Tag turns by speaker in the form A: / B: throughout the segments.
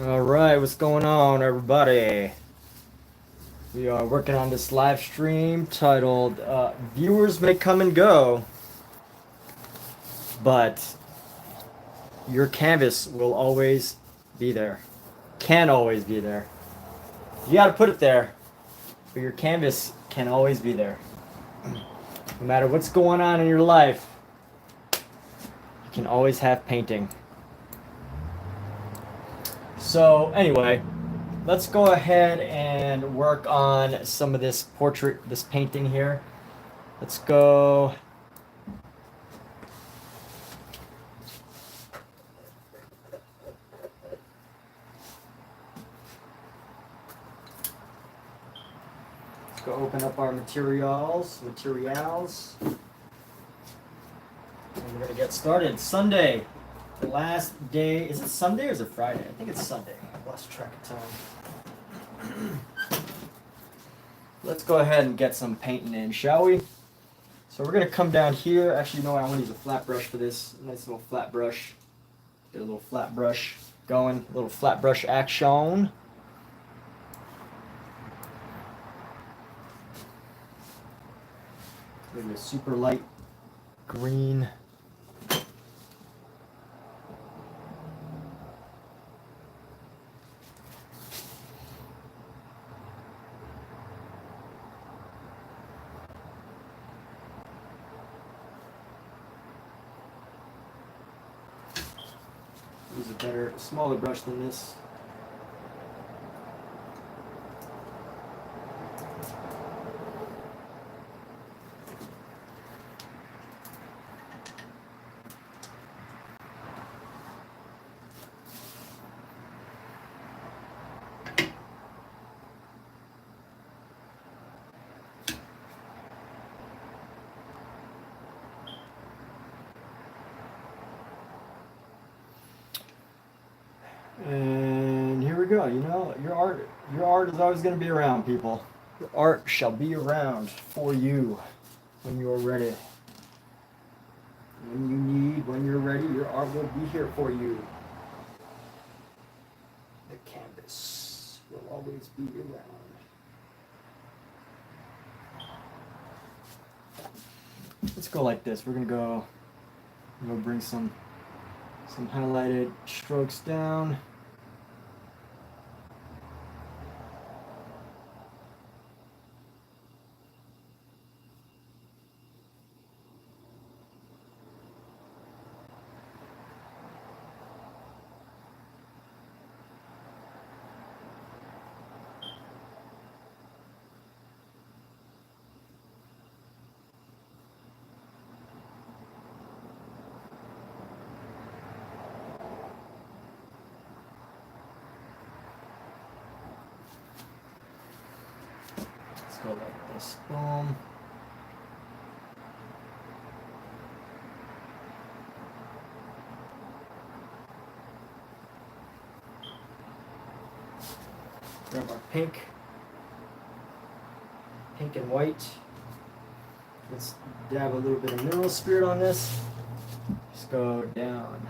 A: All right, what's going on, everybody? We are working on this live stream titled Viewers May Come and Go, but your canvas will always be there. Can always be there. You got to put it there, but your canvas can always be there. No matter what's going on in your life, you can always have painting. So, anyway, let's go ahead and work on some of this portrait, this painting here. Let's go. Let's go open up our materials. And we're gonna get started. Sunday, the last day. Is it Sunday or is it Friday? I think it's Sunday. I've lost track of time. Let's go ahead and get some painting in, shall we? So we're gonna come down here. Actually, no, I want to use a flat brush for this. Nice little flat brush. Get a little flat brush going. A little flat brush action. Maybe a super light green. Use a better, smaller brush than this. And here we go. You know, your art is always going to be around, people. Your art shall be around for you when you are ready. When you need, when you're ready, your art will be here for you. The canvas will always be around. Let's go like this. We're gonna bring some highlighted strokes down. Let's go like this. Boom. Grab our pink and white. Let's dab a little bit of mineral spirit on this. Just go down.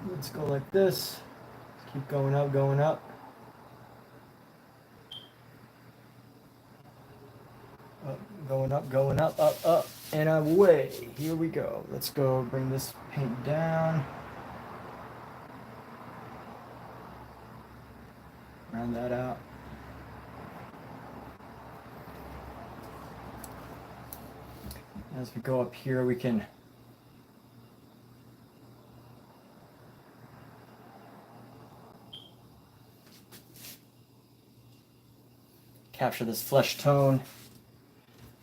A: Let's go like this. Let's keep going up, going up. Going up, up, and away. Here we go. Let's go bring this paint down. Round that out. As we go up here, we can capture this flesh tone.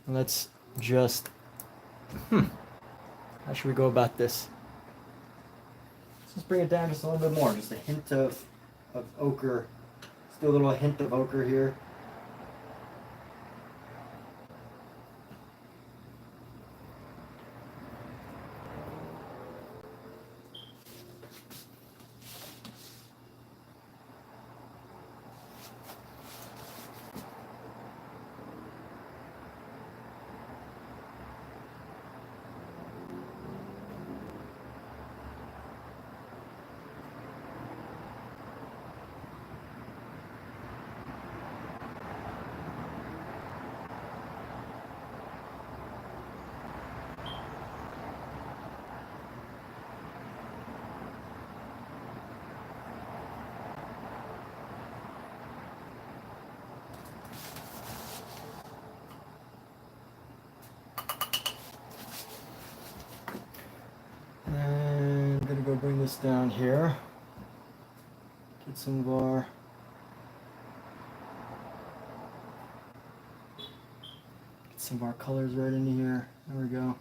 A: Let's just How should we go about this? Let's bring it down just a little bit more. Just a hint of ochre. Still a little hint of ochre here. And I'm gonna go bring this down here. Get some of our colors right into here. There we go.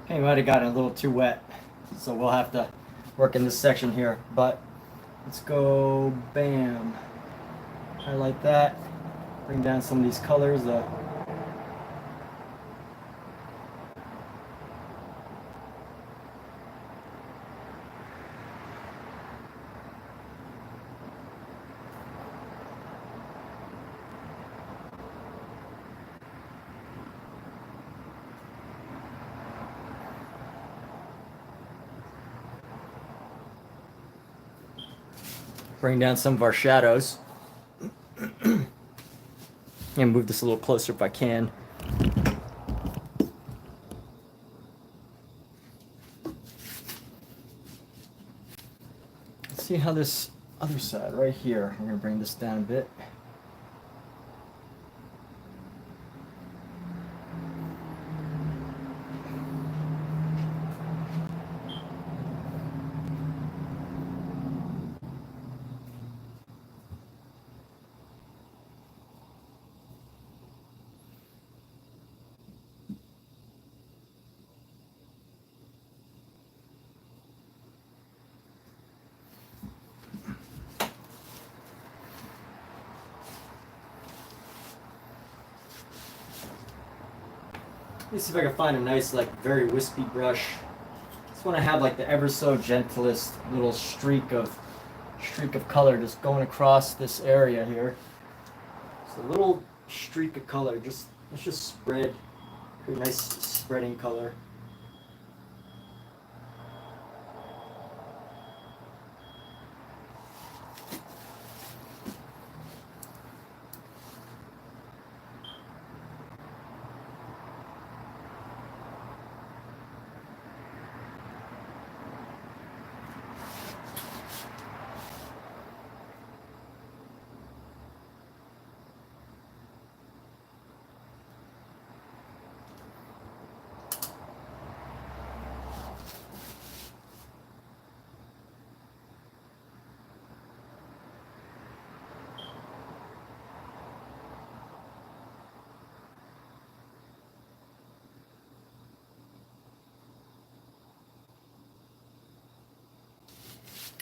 A: Okay, might have gotten a little too wet, so we'll have to work in this section here. But let's go, bam. Highlight that. Bring down some of these colors. Bring down some of our shadows. And move this a little closer if I can. Let's see how this other side right here, we're going to bring this down a bit. Let me see if I can find a nice, like, very wispy brush. Just want to have like the ever so gentlest little streak of color just going across this area here. Just a little streak of color. Let's just spread. Pretty nice spreading color.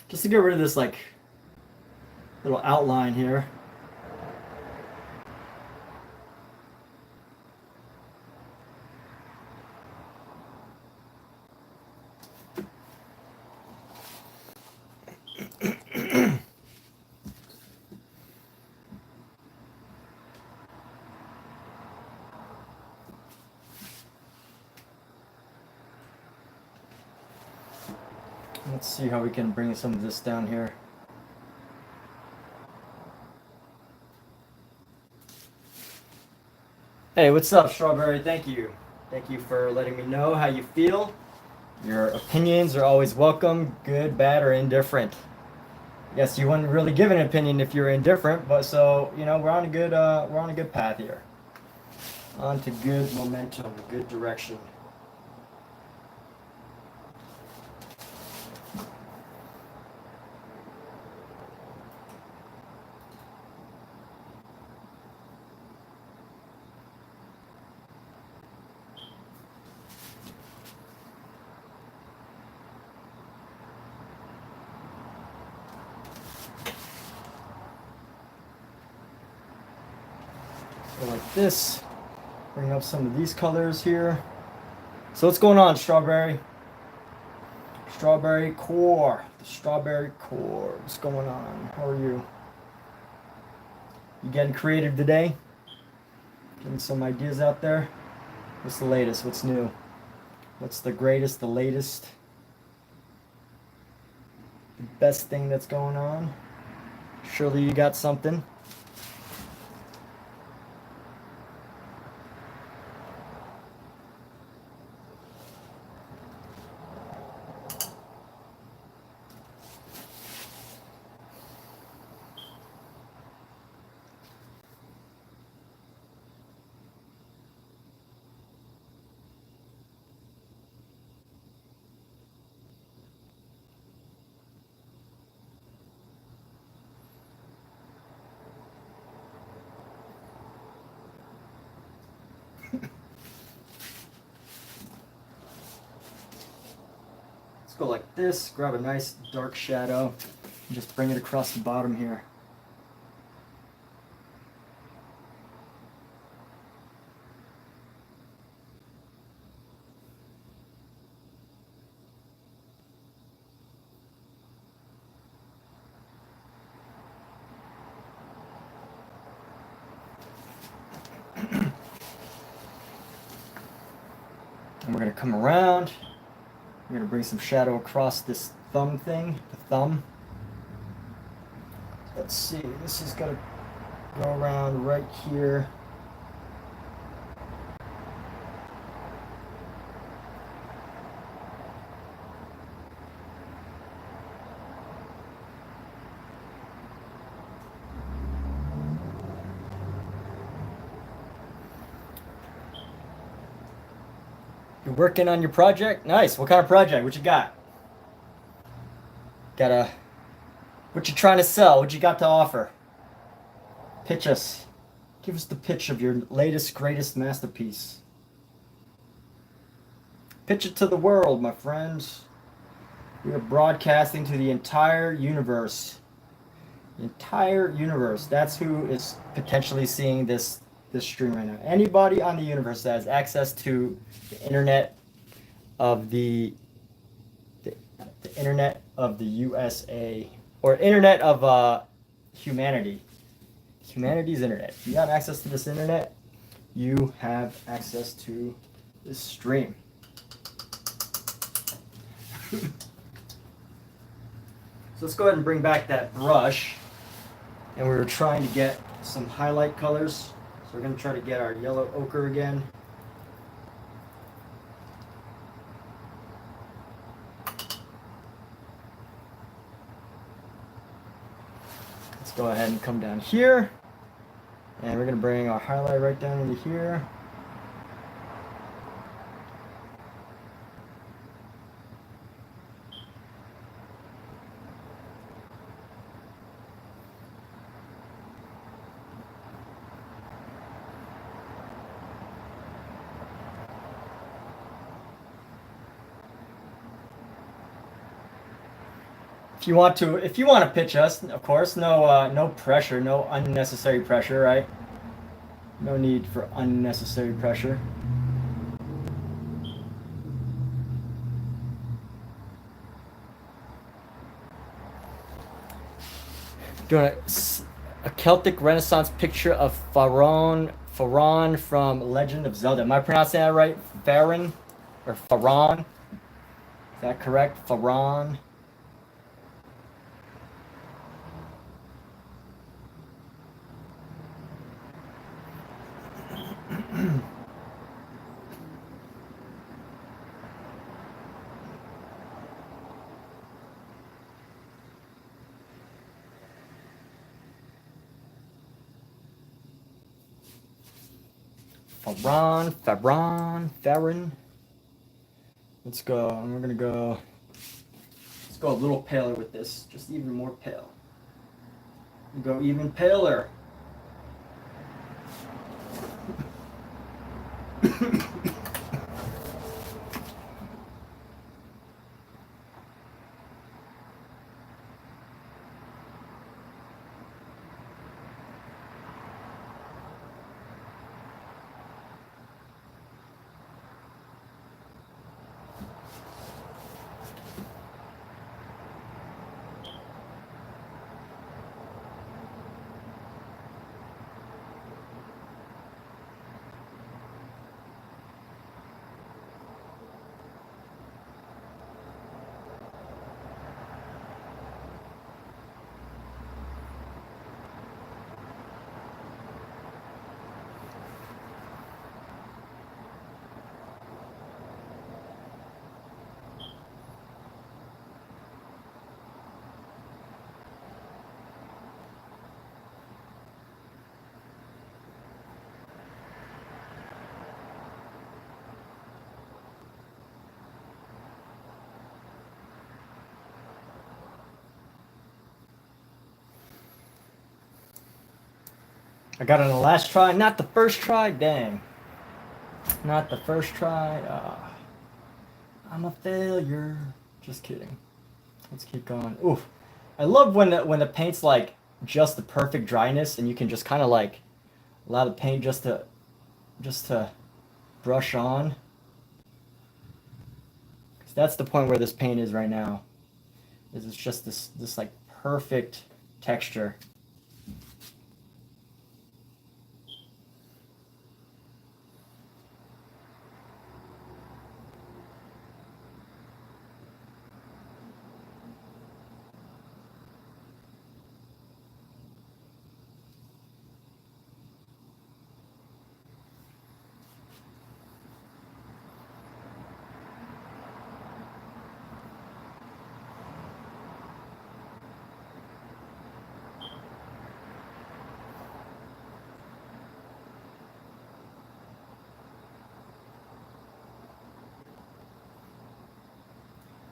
A: Just to get rid of this like little outline here. Let's see how we can bring some of this down here. Hey, what's up, Strawberry? Thank you. Thank you for letting me know how you feel. Your opinions are always welcome, good, bad, or indifferent. Yes, you wouldn't really give an opinion if you're indifferent, but so we're on a good path here. On to good momentum, good direction. So like this, bring up some of these colors here. So what's going on, Strawberry? Strawberry core, the strawberry core. What's going on? How are you? You getting creative today? Getting some ideas out there? What's the latest? What's new? What's the greatest, the latest? The best thing that's going on? Surely you got something. Let's go like this, grab a nice dark shadow, and just bring it across the bottom here. And we're going to come around. We're going to bring some shadow across this thumb thing, the thumb. Let's see, this is going to go around right here. You're working on your project? Nice. What kind of project? What you got? What you trying to sell? What you got to offer? Pitch us. Give us the pitch of your latest, greatest masterpiece. Pitch it to the world, my friends. We are broadcasting to the entire universe. The entire universe. That's who is potentially seeing this stream right now. Anybody on the universe that has access to the internet of the internet of the USA, or internet of humanity's internet. If you have access to this internet, you have access to this stream. So let's go ahead and bring back that brush, and we were trying to get some highlight colors, so we're going to try to get our yellow ochre again. Let's go ahead and come down here, and we're going to bring our highlight right down into here. if you want to pitch us, of course, no pressure, no unnecessary pressure, right? No need for unnecessary pressure. Doing a Celtic Renaissance picture of Faron from Legend of Zelda. Am I pronouncing that right? Faron or Faron? Is that correct? Faron. Farron. Let's go. And we're gonna go. Let's go a little paler with this. Just even more pale. Go even paler. I got it on the last try, not the first try. Dang, not the first try. I'm a failure. Just kidding. Let's keep going. Oof. I love when the paint's like just the perfect dryness, and you can just kind of like allow the paint just to brush on. 'Cause that's the point where this paint is right now. Is it's just this like perfect texture.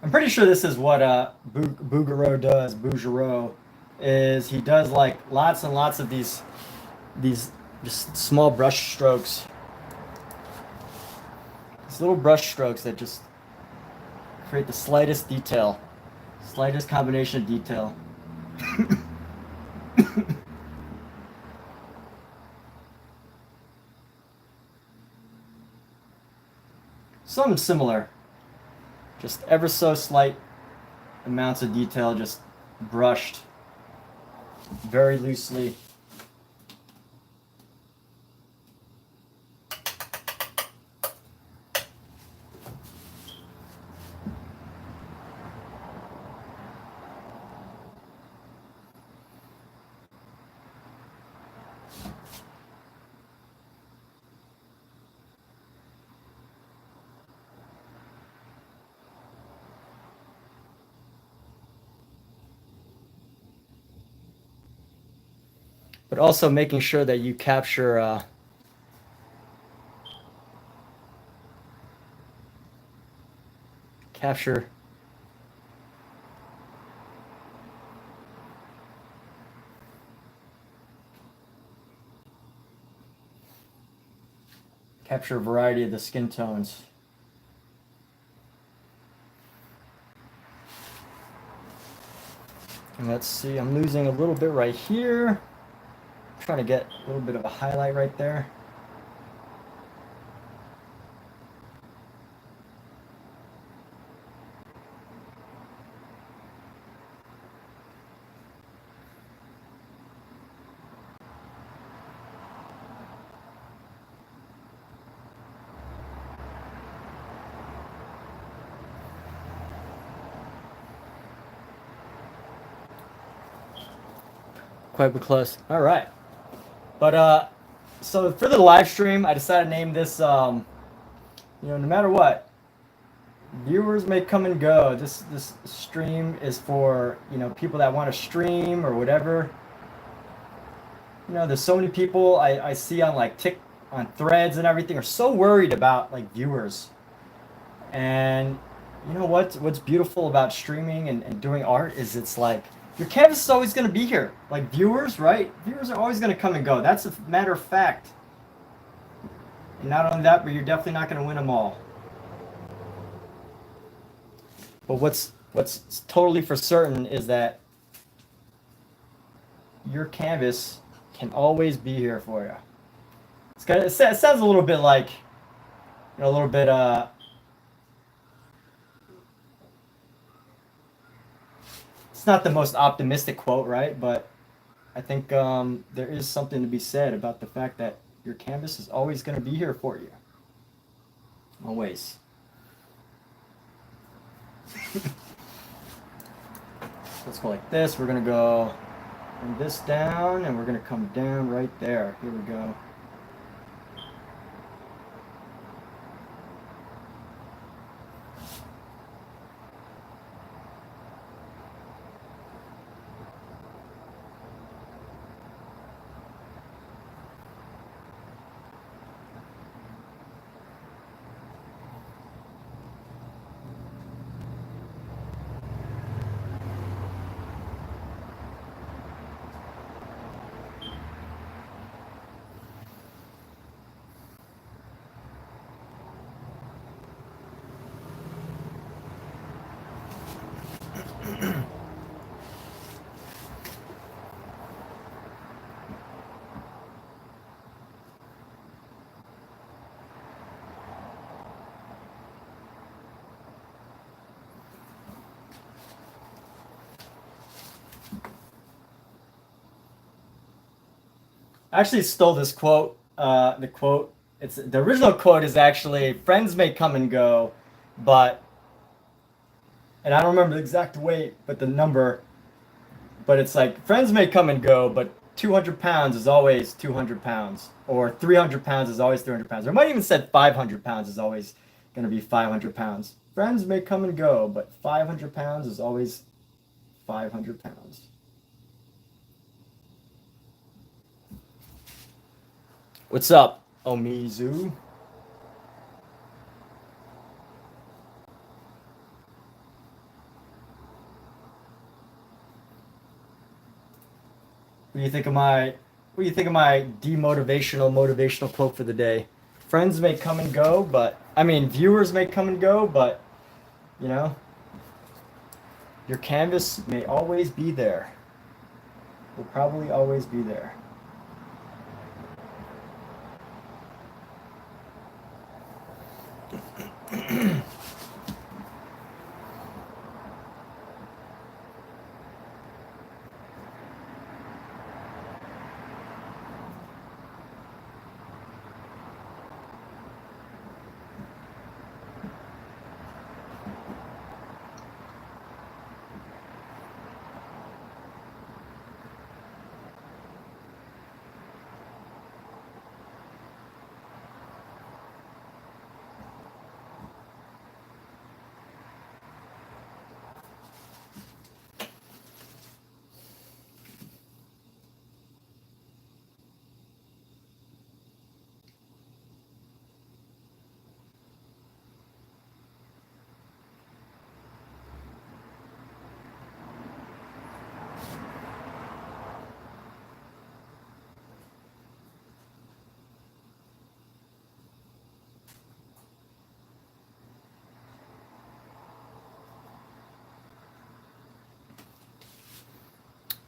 A: I'm pretty sure this is what Bouguereau does. Bouguereau is he does like lots and lots of these just small brush strokes. These little brush strokes that just create the slightest detail, slightest combination of detail. Something similar. Just ever so slight amounts of detail just brushed very loosely. But also making sure that you capture capture capture a variety of the skin tones. And let's see, I'm losing a little bit right here. I'm trying to get a little bit of a highlight right there. Quite close. All right. But so for the live stream, I decided to name this no matter what, viewers may come and go. This stream is for, people that want to stream or whatever. There's so many people I see on like on threads and everything are so worried about like viewers. And you know what's beautiful about streaming and doing art is it's like your canvas is always going to be here. Like viewers, right? Viewers are always going to come and go. That's a matter of fact. And not only that, but you're definitely not going to win them all. But what's totally for certain is that your canvas can always be here for you. It sounds a little bit like, a little bit it's not the most optimistic quote, right? But I think there is something to be said about the fact that your canvas is always going to be here for you. Always. Let's go like this. We're going to go bring this down, and we're going to come down right there. Here we go. I actually stole this quote. It's the original quote is actually friends may come and go, but and I don't remember the exact weight, but the number. But it's like friends may come and go, but 200 pounds is always 200 pounds, or 300 pounds is always 300 pounds. Or I might even said 500 pounds is always going to be 500 pounds. Friends may come and go, but 500 pounds is always 500 pounds. What's up, Omizu? What do you think of my demotivational motivational quote for the day? Friends may come and go, viewers may come and go, but your canvas may always be there. Will probably always be there.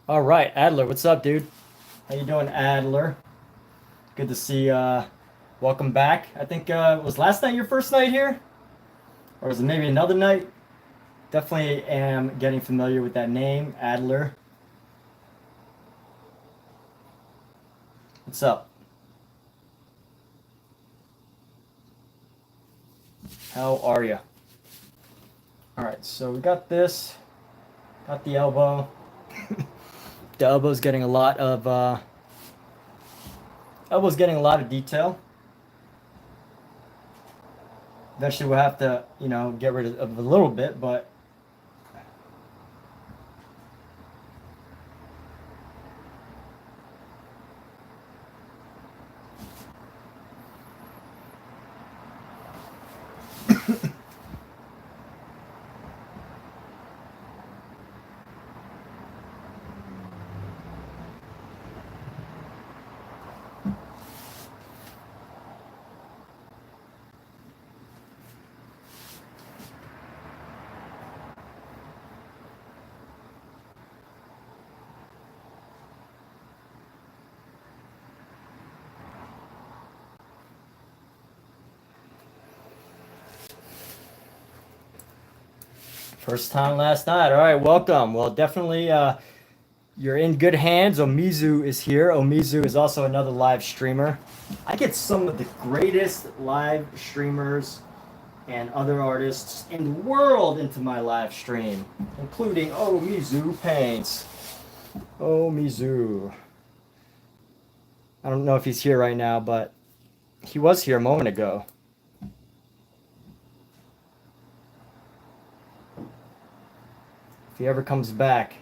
A: All right, Adler, what's up, dude? How you doing, Adler? Good to see. Welcome back. I think was last night your first night here, or was it maybe another night? Definitely am getting familiar with that name, Adler. What's up? How are you? All right, so we got this. Got the elbow. The elbow's getting a lot of detail. Eventually, we'll have to, get rid of a little bit, but first time last night. All right, welcome. Well, definitely you're in good hands. Omizu is here. Omizu is also another live streamer. I get some of the greatest live streamers and other artists in the world into my live stream, including Omizu Paints. Omizu. I don't know if he's here right now, but he was here a moment ago. If he ever comes back.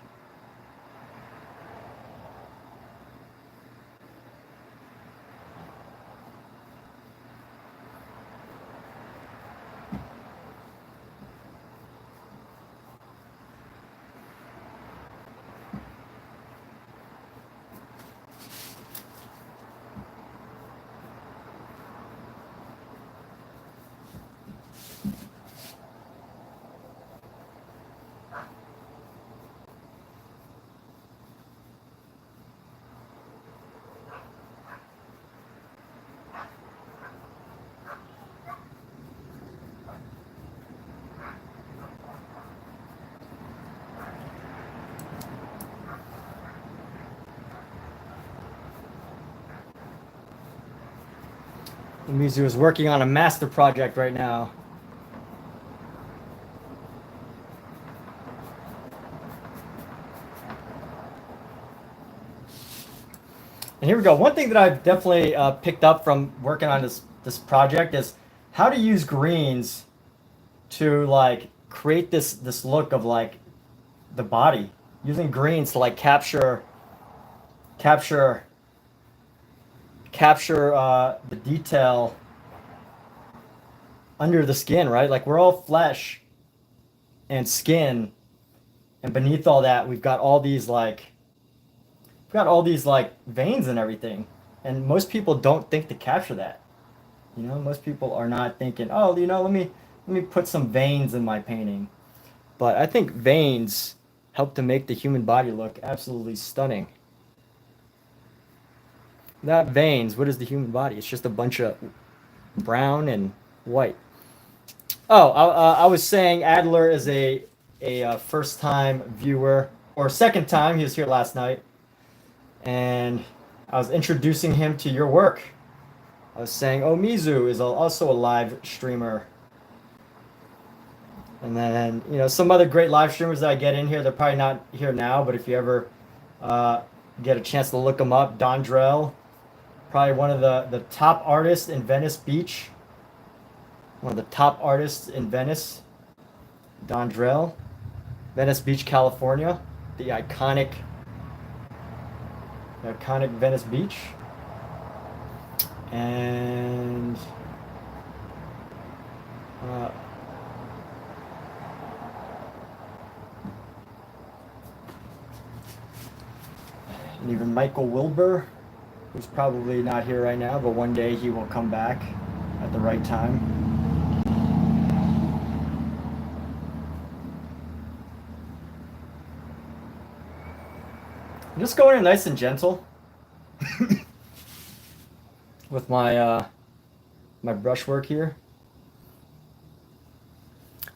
A: Mizu is working on a master project right now. And here we go. One thing that I've definitely picked up from working on this project is how to use greens to like create this look of like the body. Using greens to like capture the detail under the skin, right? Like we're all flesh and skin, and beneath all that, we've got all these veins and everything. And most people don't think to capture that. Most people are not thinking, oh, let me put some veins in my painting. But I think veins help to make the human body look absolutely stunning. Without veins, what is the human body? It's just a bunch of brown and white. Oh, I was saying Adler is a first-time viewer, or second time. He was here last night. And I was introducing him to your work. I was saying Omizu is also a live streamer. And then, some other great live streamers that I get in here, they're probably not here now, but if you ever get a chance to look them up, Dondrell, probably one of the top artists in Venice Beach. One of the top artists in Venice, Dondrell, Venice Beach, California, the iconic Venice Beach. And even Michael Wilbur, who's probably not here right now, but one day he will come back at the right time. just going in nice and gentle with my brushwork here.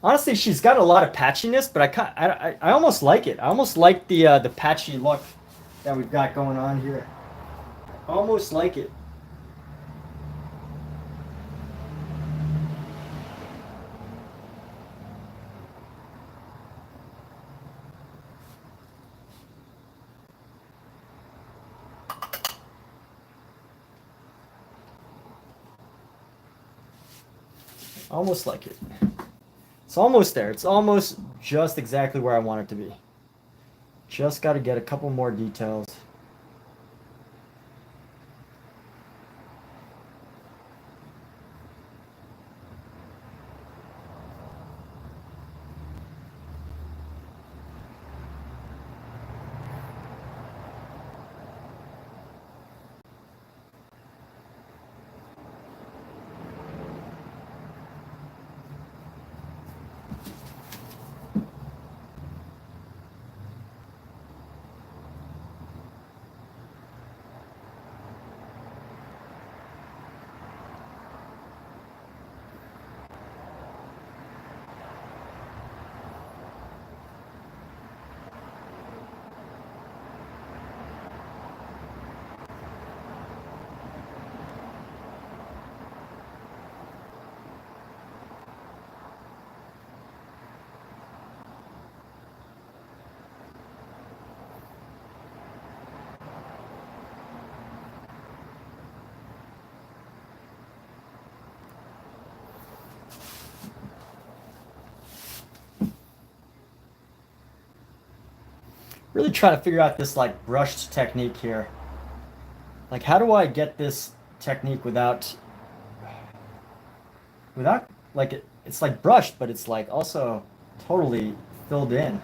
A: Honestly, she's got a lot of patchiness, but I almost like it. I almost like the patchy look that we've got going on here. Almost like it. Almost like it. It's almost there. It's almost just exactly where I want it to be. Just got to get a couple more details. Really trying to figure out this like brushed technique here. Like how do I get this technique without like it's like brushed, but it's like also totally filled in.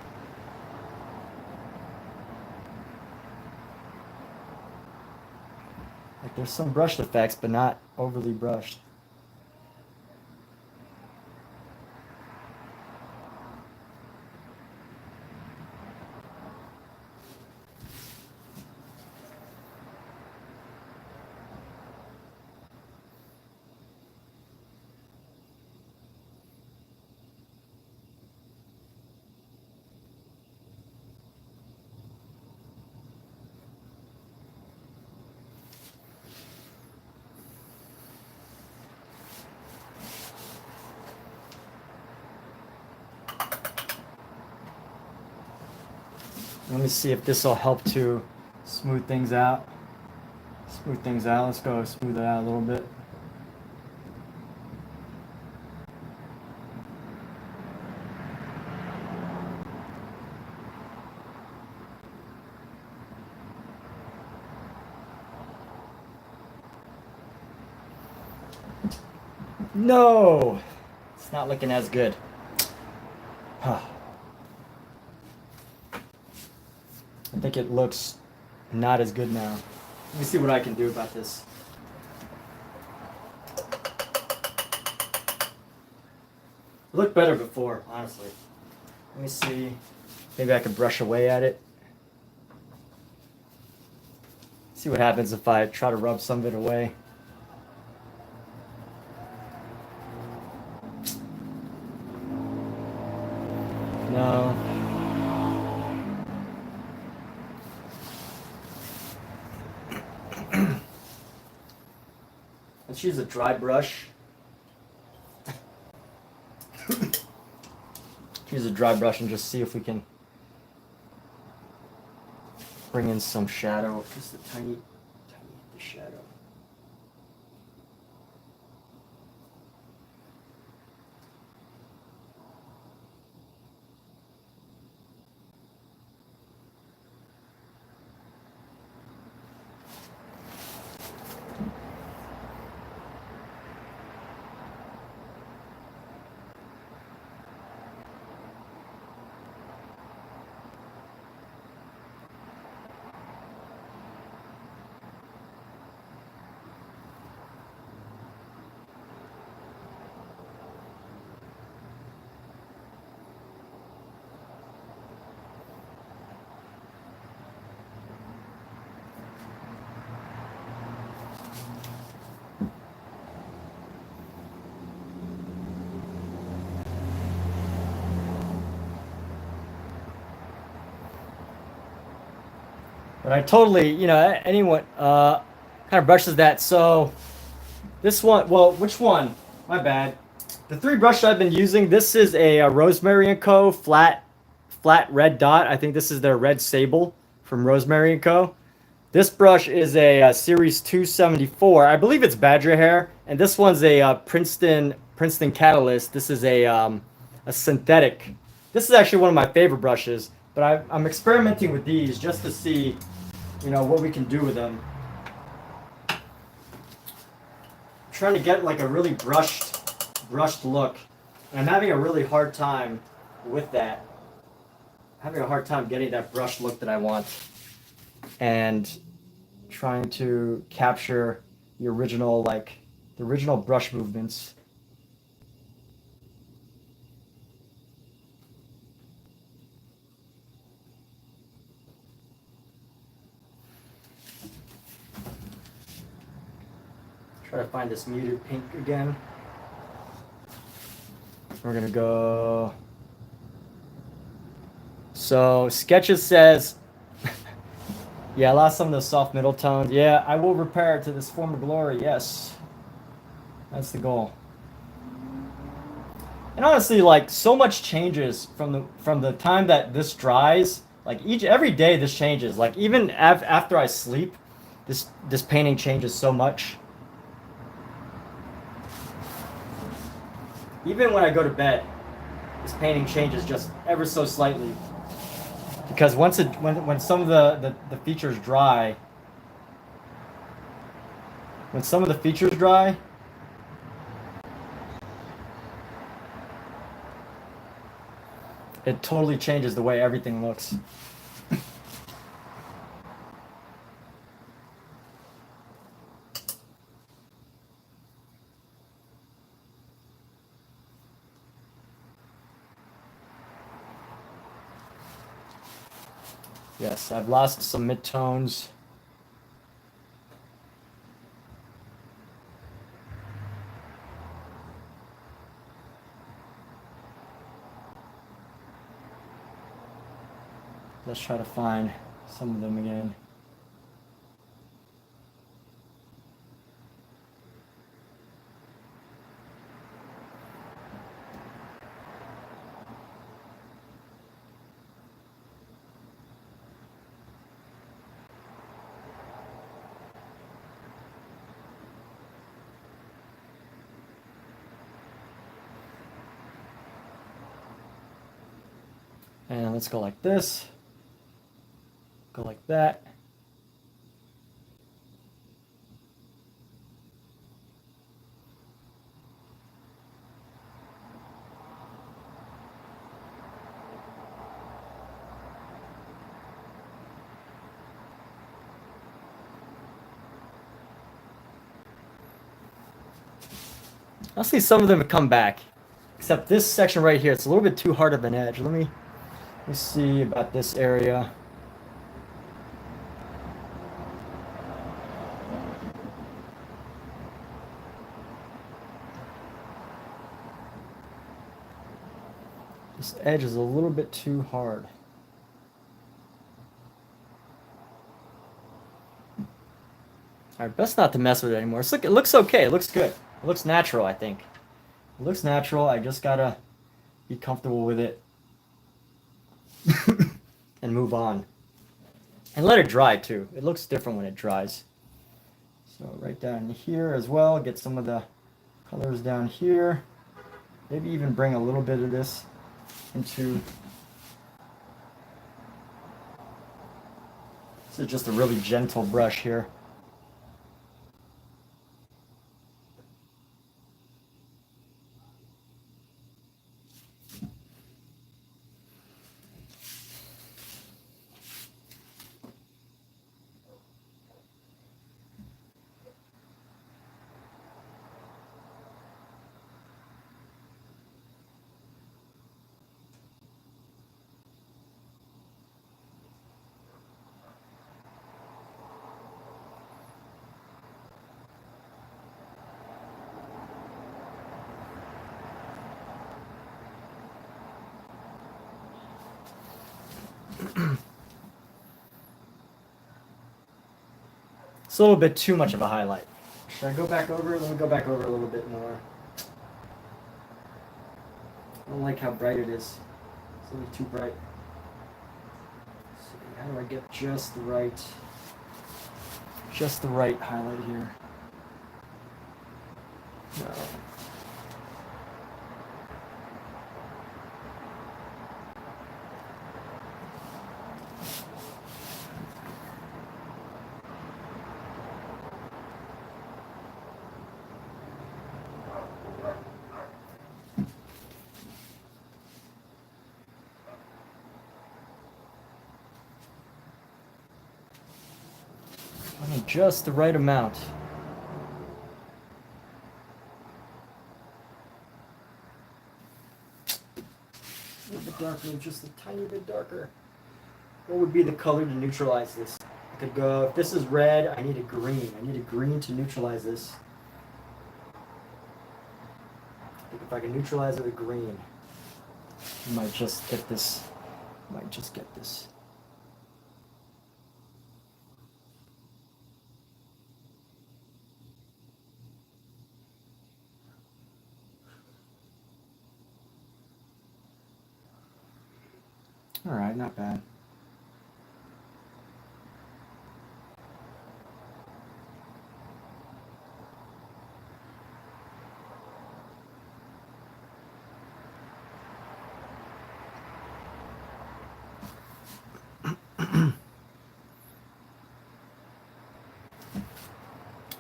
A: Like there's some brushed effects, but not overly brushed. Let me see if this will help to smooth things out. Smooth things out. Let's go smooth it out a little bit. No! It's not looking as good. I think it looks not as good now. Let me see what I can do about this. It looked better before, honestly. Let me see. Maybe I can brush away at it. See what happens if I try to rub some of it away. No. Let's use a dry brush. Use a dry brush and just see if we can bring in some shadow, just a tiny shadow. But I totally, anyone kind of brushes that. So this one, well, which one? My bad. The three brushes I've been using. This is a, Rosemary and Co. flat red dot. I think this is their red sable from Rosemary and Co. This brush is a, Series 274. I believe it's Badger hair, and this one's a, Princeton Catalyst. This is a synthetic. This is actually one of my favorite brushes, but I'm experimenting with these just to see, what we can do with them. I'm trying to get like a really brushed look, and I'm having a really hard time with that. I'm having a hard time getting that brushed look that I want, and trying to capture the original brush movements. Try to find this muted pink again. We're gonna go. So Sketches says, yeah, I lost some of the soft middle tones. Yeah, I will repair it to this former glory. Yes, that's the goal. And honestly, like so much changes from the time that this dries. Like every day this changes. Like even after I sleep, this painting changes so much. Even when I go to bed, this painting changes just ever so slightly. Because when some of the features dry, it totally changes the way everything looks. Yes, I've lost some midtones. Let's try to find some of them again. And let's go like this. Go like that. I'll see some of them come back. Except this section right here, it's a little bit too hard of an edge. Let me see about this area. This edge is a little bit too hard. Alright, best not to mess with it anymore. It looks okay. It looks good. It looks natural, I think. It looks natural. I just gotta be comfortable with it. And move on. And let it dry, too. It looks different when it dries. So right down here as well. Get some of the colors down here. Maybe even bring a little bit of this into... This is just a really gentle brush here. It's a little bit too much of a highlight. Should I go back over? Let me go back over a little bit more. I don't like how bright it is. It's a little too bright. Let's see, how do I get just the right highlight here? No. I need just the right amount. A little bit darker, just a tiny bit darker. What would be the color to neutralize this? I could go, if this is red, I need a green. I need a green to neutralize this. I think if I can neutralize it with green, I might just get this. All right, not bad.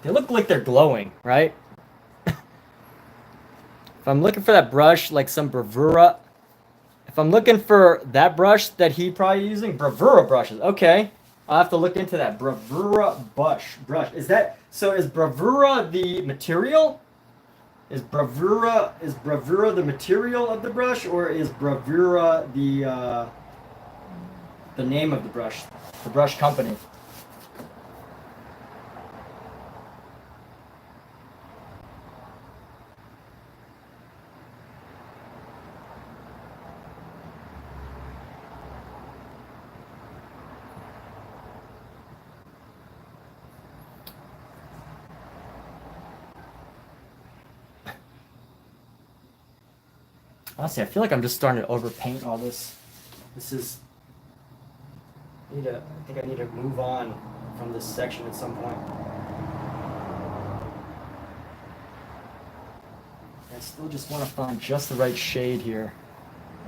A: They look like they're glowing, right? If I'm looking for that brush, like some Bravura, if I'm looking for that brush that he probably using, Bravura brushes. Okay, I'll have to look into that. Bravura brush. Is that, so is Bravura the material? Is Bravura the material of the brush, or is Bravura the name of the brush company? Honestly, I feel like I'm just starting to overpaint all this. This is. I think I need to move on from this section at some point. I still just want to find just the right shade here.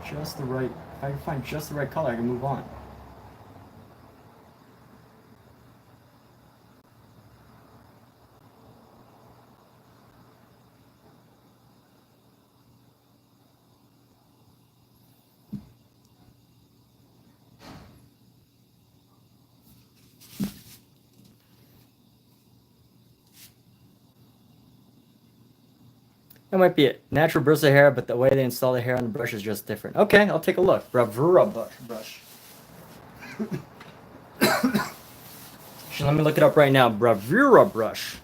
A: Just the right. If I can find just the right color, I can move on. That might be it. Natural burst of hair, but the way they install the hair on the brush is just different. Okay, I'll take a look. Bravura brush. Let me look it up right now. Bravura brush.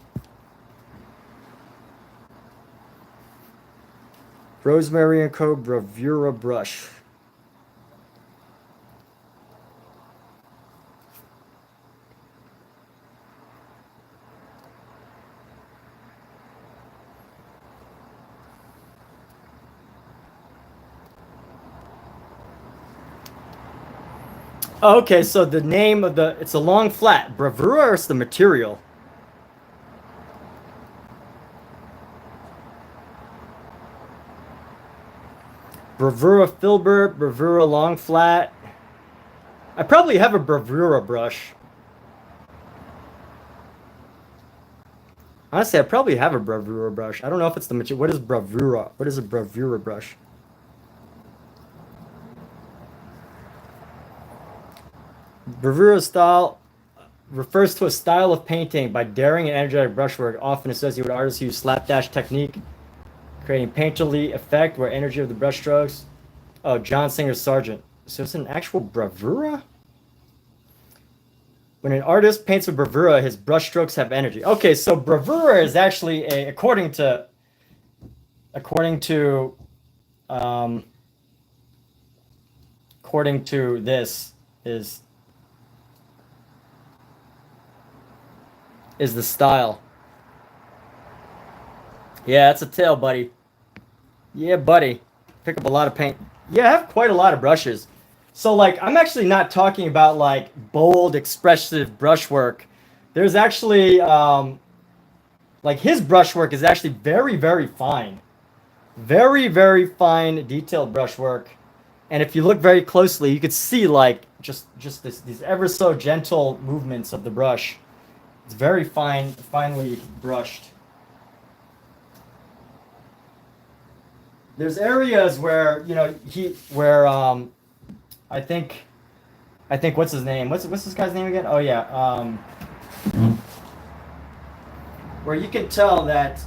A: Rosemary & Co. Bravura brush. Okay, so the name of it's a long flat. Bravura, or it's the material? Bravura filbert, Bravura long flat. I probably have a Bravura brush. Honestly, I probably have a Bravura brush. I don't know if it's the material. What is Bravura? What is a Bravura brush? Bravura style refers to a style of painting by daring and energetic brushwork, often associated with artists who use slapdash technique, creating painterly effect where energy of the brushstrokes. Oh, John Singer Sargent. So it's an actual Bravura? When an artist paints with Bravura, his brushstrokes have energy. Okay, so Bravura is actually according to this is is the style. Yeah, that's a tail, buddy. Yeah, buddy. Pick up a lot of paint. Yeah, I have quite a lot of brushes. So, like, I'm actually not talking about, like, bold, expressive brushwork. There's actually, like, his brushwork is actually very, very fine. Very, very fine, detailed brushwork. And if you look very closely, you could see, like, just these ever so gentle movements of the brush. It's very fine, finely brushed. There's areas where, you know, where I think what's his name? What's this guy's name again? Oh yeah, where you can tell that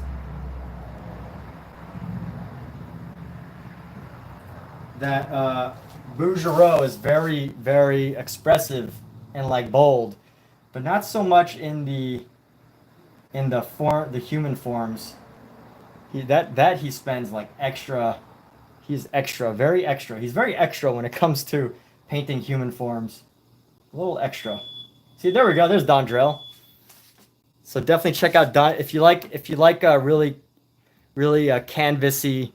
A: Bouguereau is very, very expressive and like bold, but not so much in the human forms. That he spends like extra. He's extra, very extra. He's very extra when it comes to painting human forms. A little extra. See, there we go. There's Dondrell. So definitely check out Don if you like really canvasy.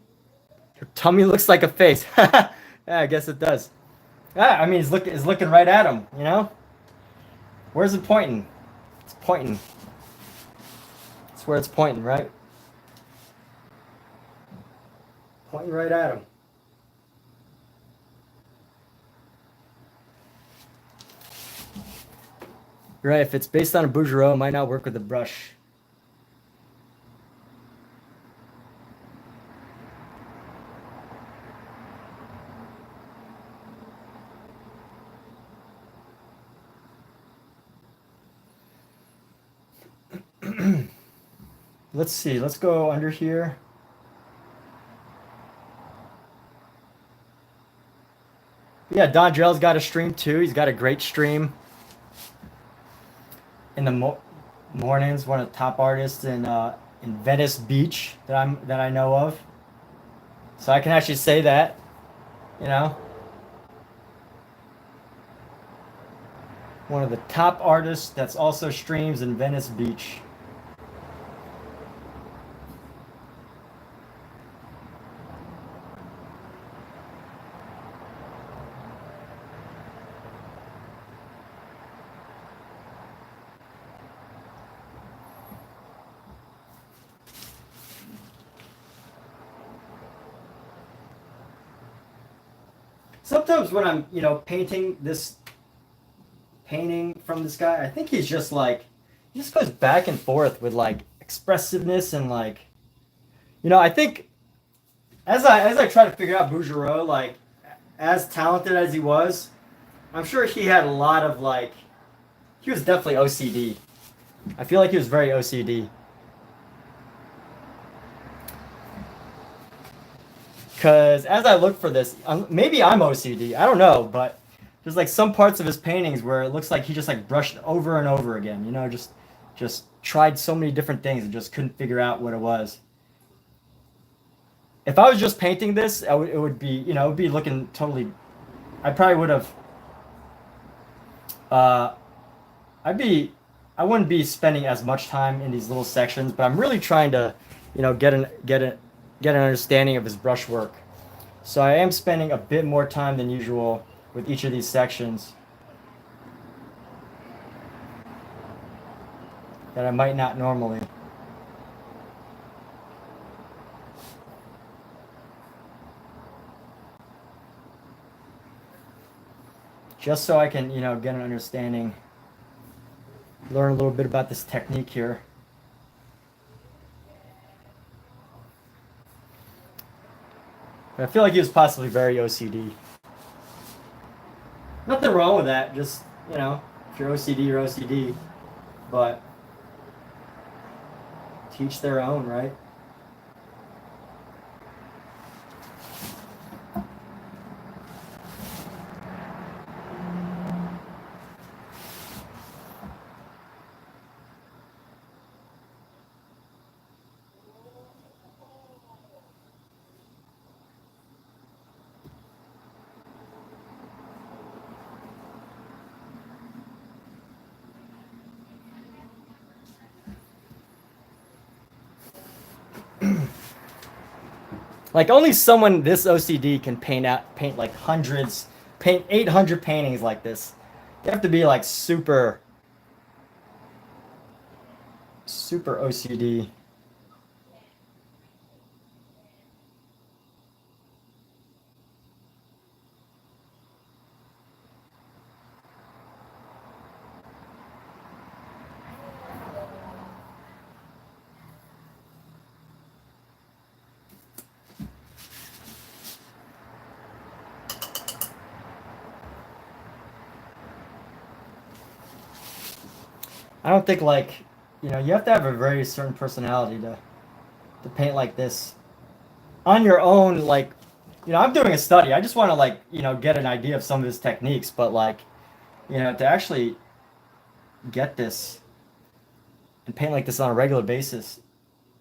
A: Her tummy looks like a face. Yeah, I guess it does. Yeah, I mean it's looking right at him. You know, where's it pointing? It's pointing. It's where it's pointing, right? Pointing right at him. Right. If it's based on a Bouguereau, it might not work with the brush. Let's see. Let's go under here. Yeah, Dondrell's got a stream too. He's got a great stream. In the mornings, one of the top artists in Venice Beach that I know of. So I can actually say that, you know, one of the top artists that's also streams in Venice Beach. Sometimes when I'm, you know, painting this painting from this guy, I think he's just like he just goes back and forth with like expressiveness and like, you know, I think as I try to figure out Bouguereau, like as talented as he was, I'm sure he had a lot of like he was definitely OCD. I feel like he was very OCD. Because as I look for this, maybe I'm OCD. I don't know, but there's like some parts of his paintings where it looks like he just like brushed over and over again. You know, just tried so many different things and just couldn't figure out what it was. If I was just painting this, it would be, you know, it would be looking totally. I probably would have. Uh, I'd be. I wouldn't be spending as much time in these little sections, but I'm really trying to, you know, get an understanding of his brushwork. So I am spending a bit more time than usual with each of these sections that I might not normally. Just so I can, you know, get an understanding, learn a little bit about this technique here. But I feel like he was possibly very OCD. Nothing wrong with that. Just, you know, if you're OCD, you're OCD. But teach their own, right? Like only someone this OCD can paint like hundreds, paint 800 paintings like this. You have to be like super OCD. I don't think like, you know, you have to have a very certain personality to paint like this on your own. Like, you know, I'm doing a study. I just want to like, you know, get an idea of some of his techniques, but like, you know, to actually get this and paint like this on a regular basis,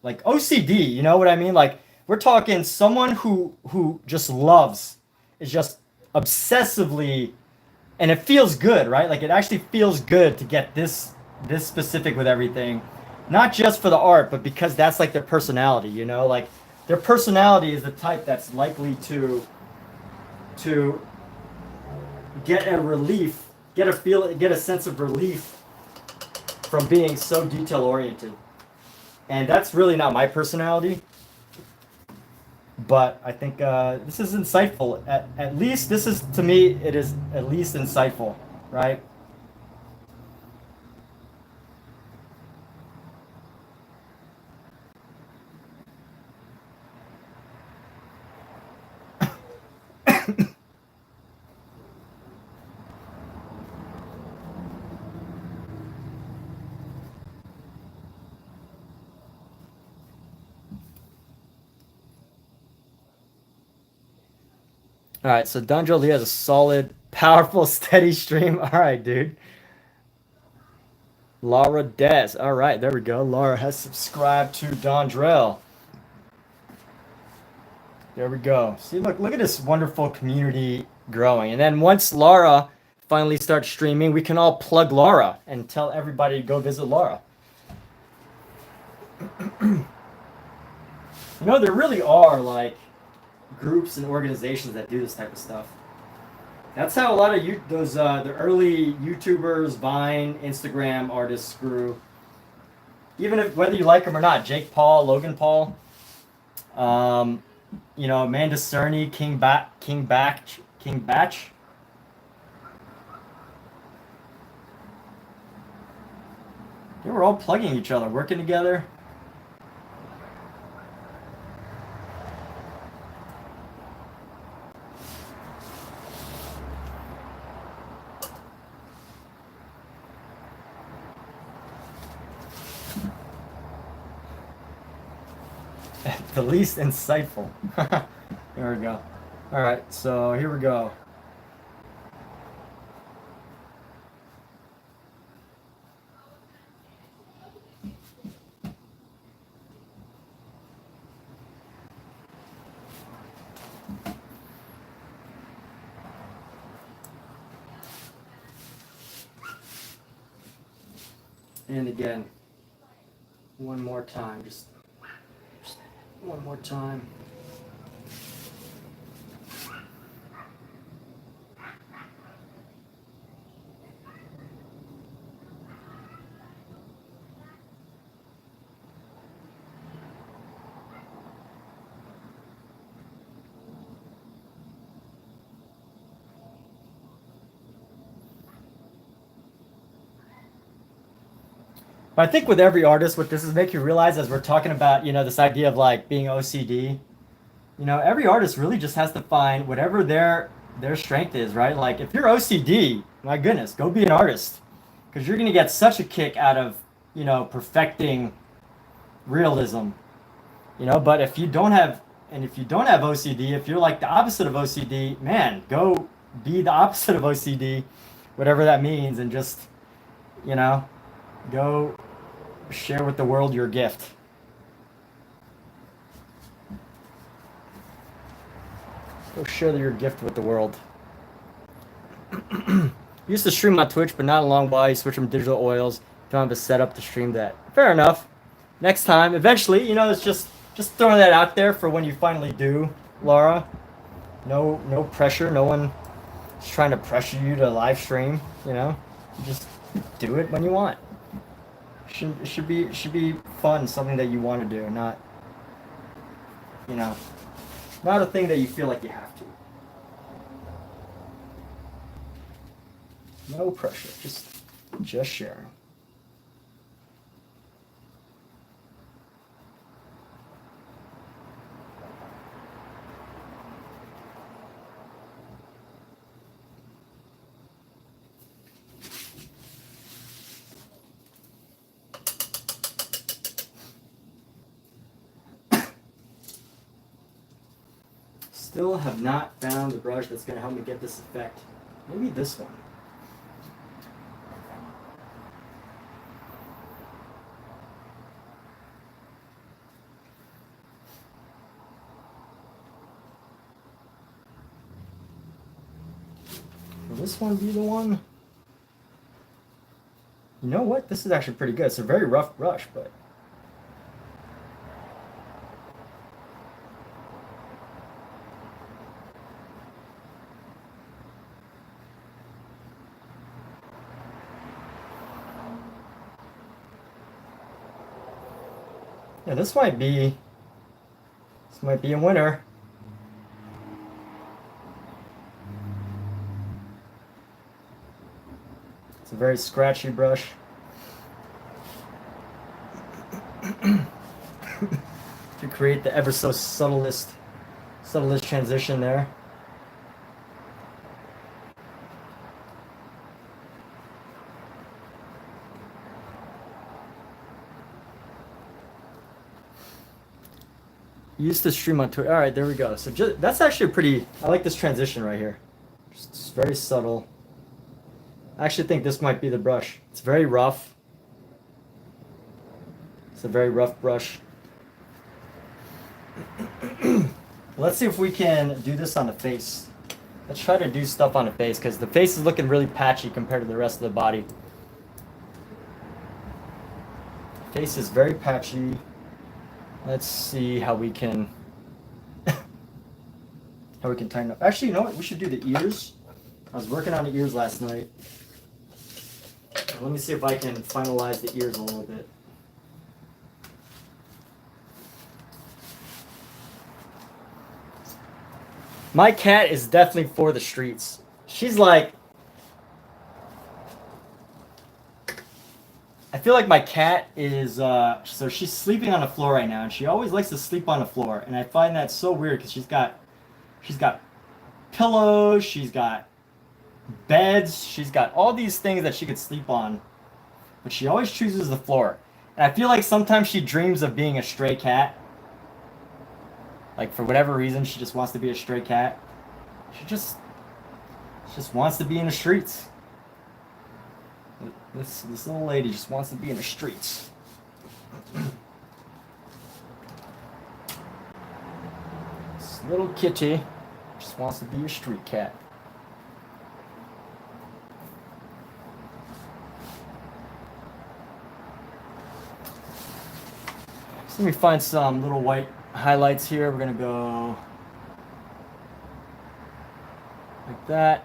A: like OCD, you know what I mean? Like we're talking someone who just loves, is just obsessively, and it feels good, right? Like it actually feels good to get this specific with everything, not just for the art, but because that's like their personality, you know? Like their personality is the type that's likely to get a relief, get a sense of relief from being so detail oriented. And that's really not my personality. But I think this is insightful. At least this is, to me, it is at least insightful, right? All right, so Donjol Lee has a solid, powerful, steady stream. All right, dude. Laura Des. All right, there we go. Laura has subscribed to Dondrell. There we go. See, look at this wonderful community growing. And then once Laura finally starts streaming, we can all plug Laura and tell everybody to go visit Laura. You know, there really are like groups and organizations that do this type of stuff. That's how a lot of the early YouTubers, Vine, Instagram artists grew. Even if whether you like them or not, Jake Paul, Logan Paul, you know, Amanda Cerny, King Batch. They were all plugging each other, working together. The least insightful. There we go. All right, so here we go. And again, one more time, just one more time. But I think with every artist, what this is make you realize as we're talking about, you know, this idea of like being OCD, you know, every artist really just has to find whatever their strength is, right? Like if you're OCD, my goodness, go be an artist, because you're gonna get such a kick out of, you know, perfecting realism, you know. But if you don't have OCD, if you're like the opposite of OCD, man, go be the opposite of OCD, whatever that means, and just, you know, go share with the world your gift. Go share your gift with the world. Used to stream on Twitch, but not a long while. You switch from digital oils. Don't have a setup to stream that. Fair enough. Next time, eventually, you know, it's just Just throwing that out there for when you finally do, Laura. No pressure. No one is trying to pressure you to live stream. You know, you just do it when you want. It should be fun, something that you want to do, not you know, not a thing that you feel like you have to. No pressure, just sharing. Still have not found the brush that's going to help me get this effect. Maybe this one. Will this one be the one? You know what? This is actually pretty good. It's a very rough brush, but... yeah, this might be a winner. It's a very scratchy brush. To create the ever so subtlest transition there. Used to stream on Twitter. All right, there we go. So that's actually pretty. I like this transition right here. It's very subtle. I actually think this might be the brush. It's very rough. It's a very rough brush. Let's see if we can do this on the face. Let's try to do stuff on the face because the face is looking really patchy compared to the rest of the body. Face is very patchy. Let's see how we can tighten up. Actually, you know what? We should do the ears. I was working on the ears last night. Let me see if I can finalize the ears a little bit. My cat is definitely for the streets. She's like... I feel like my cat is... so she's sleeping on the floor right now, and she always likes to sleep on the floor. And I find that so weird because she's got pillows, she's got beds, she's got all these things that she could sleep on. But she always chooses the floor. And I feel like sometimes she dreams of being a stray cat. Like, for whatever reason, she just wants to be a stray cat. She just wants to be in the streets. This little lady just wants to be in the streets. This little kitty just wants to be a street cat. So let me find some little white highlights here. We're gonna go like that,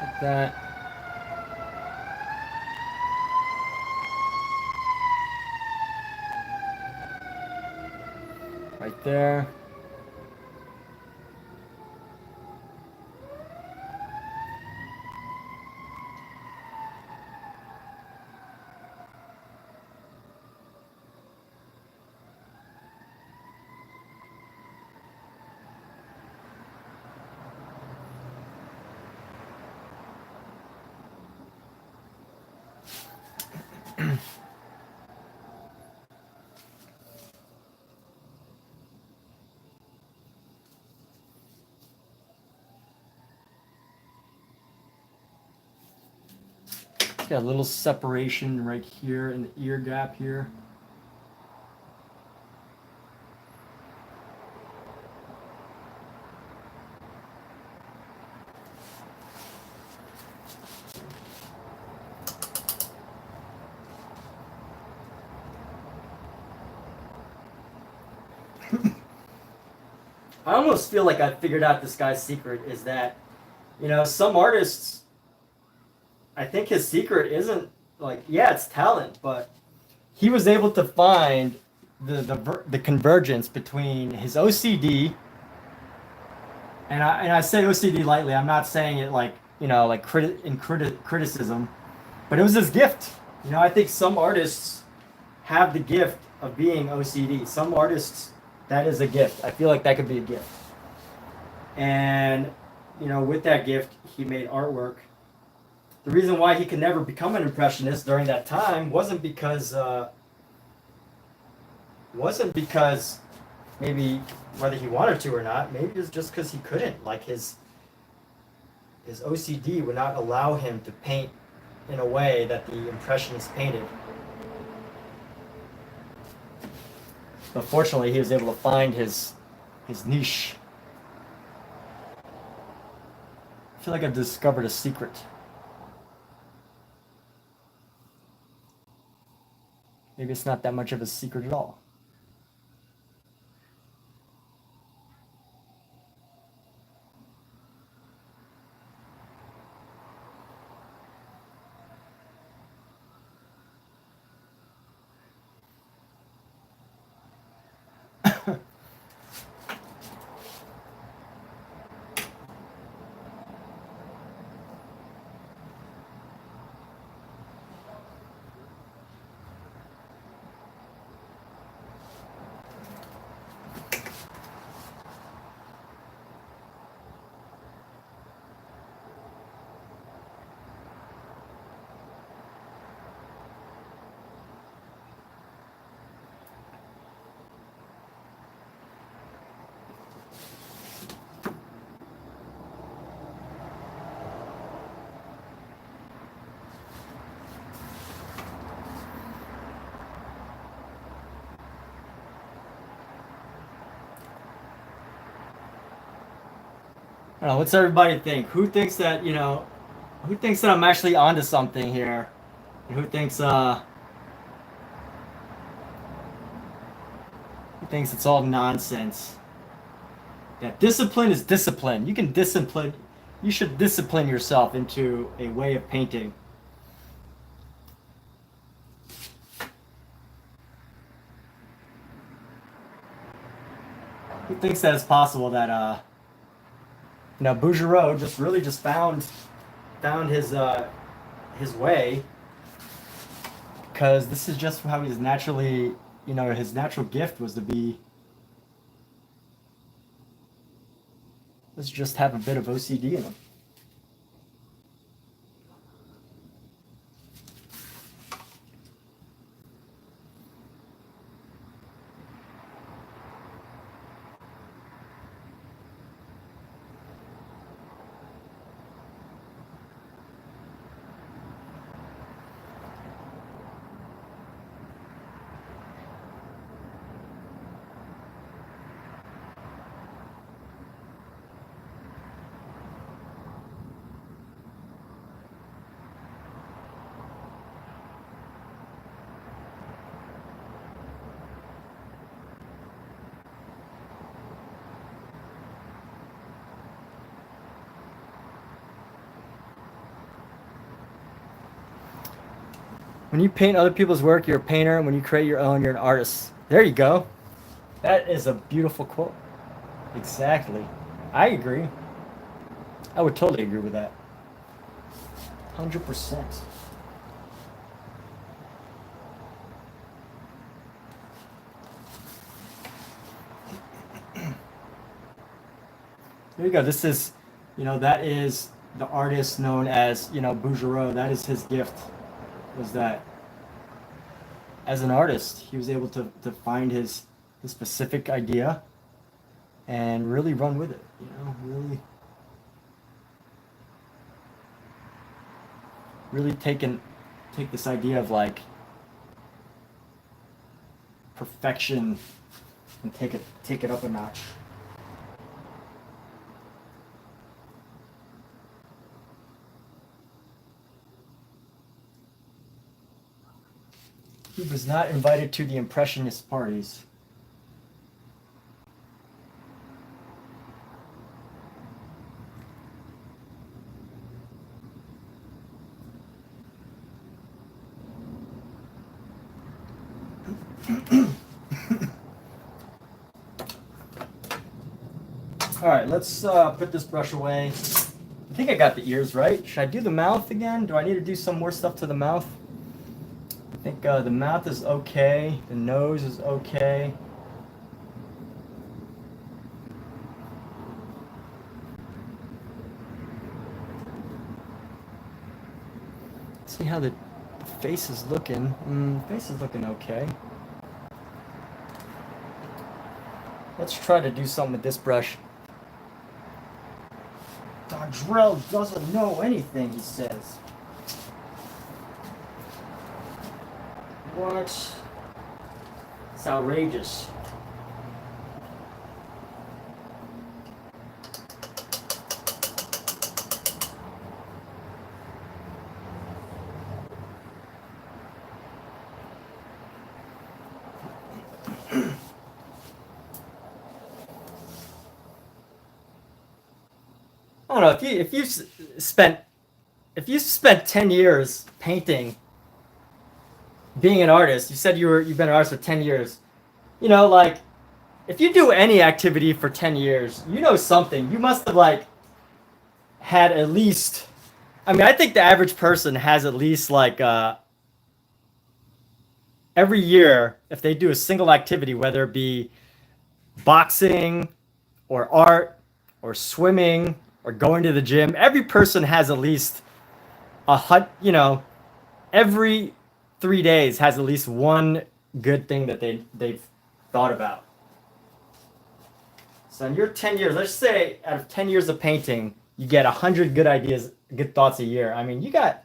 A: like that. Right there. Got a little separation right here in the ear gap here. I almost feel like I figured out this guy's secret is that, some artists, I think his secret isn't like, yeah, it's talent, but he was able to find the convergence between his OCD, and I say OCD lightly. I'm not saying it like, like criticism, but it was his gift. I think some artists have the gift of being OCD. Some artists, that is a gift. I feel like that could be a gift. And, with that gift, he made artwork. The reason why he could never become an impressionist during that time wasn't because maybe whether he wanted to or not. Maybe it was just because he couldn't. Like his OCD would not allow him to paint in a way that the impressionists painted. But fortunately, he was able to find his niche. I feel like I've discovered a secret. Maybe it's not that much of a secret at all. I don't know, what's everybody think? Who thinks that I'm actually onto something here? And who thinks it's all nonsense? That discipline is discipline. You should discipline yourself into a way of painting. Who thinks that it's possible that Bouguereau just found his way, because this is just how he's naturally, his natural gift was to be. Let's just have a bit of OCD in him. When you paint other people's work, you're a painter. When you create your own, you're an artist. There you go. That is a beautiful quote. Exactly. I agree. I would totally agree with that. 100%. There you go. This is, that is the artist known as, Bouguereau. That is his gift. Was that as an artist, he was able to find his specific idea and really run with it. Really, really take this idea of like perfection and take it up a notch. He was not invited to the impressionist parties. All right, let's put this brush away. I think I got the ears right. Should I do the mouth again? Do I need to do some more stuff to the mouth? I think the mouth is okay. The nose is okay. See how the face is looking. Face is looking okay. Let's try to do something with this brush. Dondrell doesn't know anything, he says. What? It's outrageous. I don't know if you spent 10 years painting, being an artist. You said you've been an artist for 10 years. You know, like if you do any activity for 10 years, you know something. You must have like had at least, I mean, I think the average person has at least like every year, if they do a single activity, whether it be boxing or art or swimming or going to the gym, every person has at least every 3 days has at least one good thing that they've thought about. So in your 10 years, let's say out of 10 years of painting, you get 100 good ideas, good thoughts a year. I mean, you've got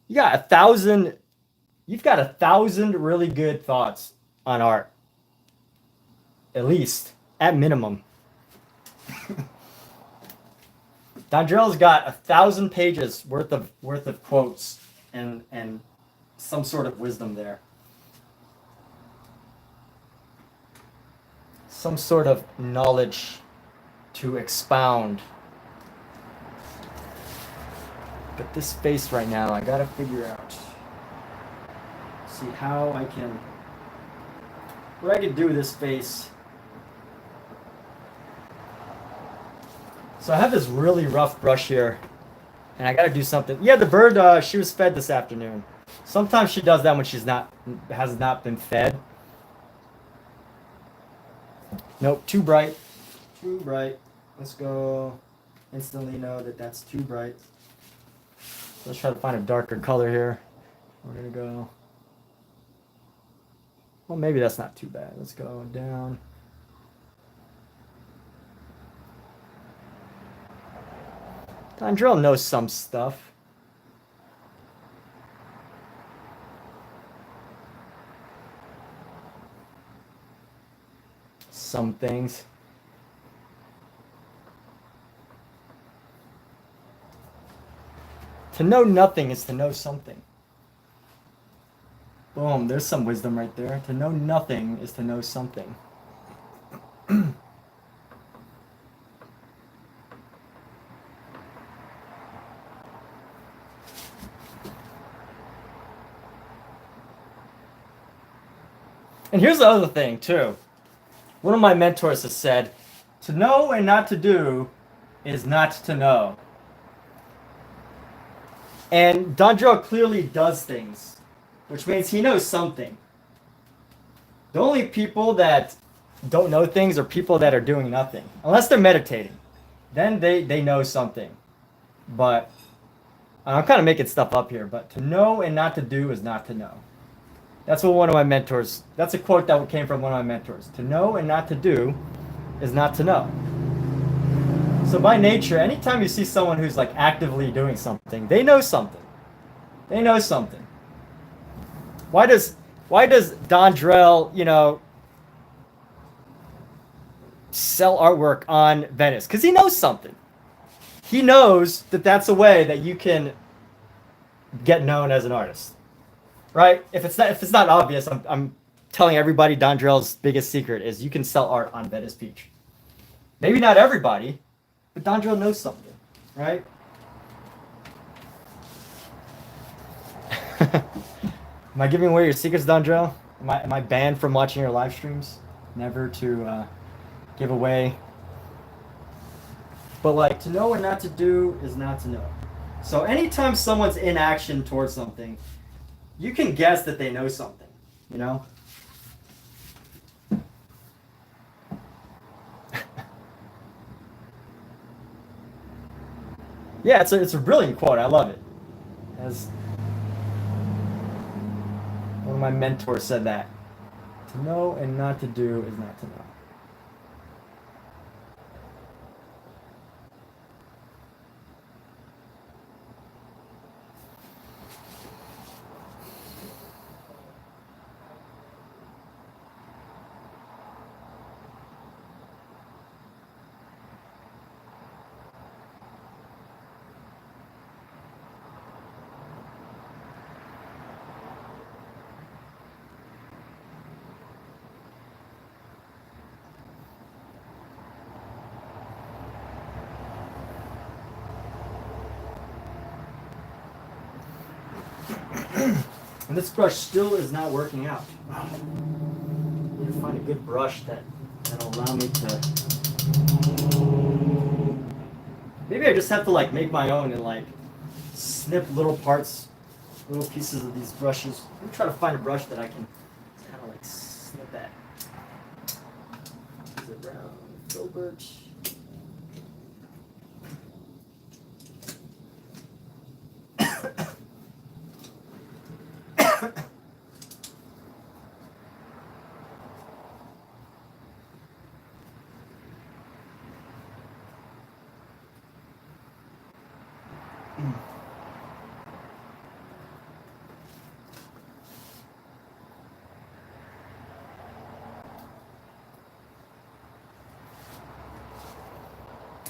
A: 1,000 really good thoughts on art. At least, at minimum. Dondrell's got 1,000 pages worth of quotes and some sort of wisdom there. Some sort of knowledge to expound. But this face right now, I gotta figure out. See what I can do with this face. So I have this really rough brush here, and I gotta do something. Yeah, the bird, she was fed this afternoon. Sometimes she does that when has not been fed. Nope, too bright. Too bright. Let's go. Instantly know that that's too bright. Let's try to find a darker color here. We're gonna go. Well, maybe that's not too bad. Let's go down. Dondrell knows some stuff. Some things. To know nothing is to know something. Boom, there's some wisdom right there. To know nothing is to know something. And here's the other thing, too. One of my mentors has said, to know and not to do is not to know. And Dondrell clearly does things, which means he knows something. The only people that don't know things are people that are doing nothing. Unless they're meditating. Then they know something. But I'm kind of making stuff up here, but to know and not to do is not to know. That's what one of my mentors, that's a quote that came from one of my mentors. To know and not to do is not to know. So by nature, anytime you see someone who's like actively doing something, they know something. They know something. Why does Dondrell, sell artwork on Venice? Because he knows something. He knows that that's a way that you can get known as an artist. Right? If it's not obvious, I'm telling everybody Dondrell's biggest secret is you can sell art on Venice Beach. Maybe not everybody, but Dondrell knows something, right? Am I giving away your secrets, Dondrell? Am I banned from watching your live streams? Never to give away But like to know and not to do is not to know. So anytime someone's in action towards something, you can guess that they know something, you know? Yeah, it's a brilliant quote. I love it. As one of my mentors said that. To know and not to do is not to know. And this brush still is not working out. I need to find a good brush that'll allow me to. Maybe I just have to like make my own and like snip little parts, little pieces of these brushes. Let me try to find a brush that I can kind of like snip at. Is it brown? Filbert.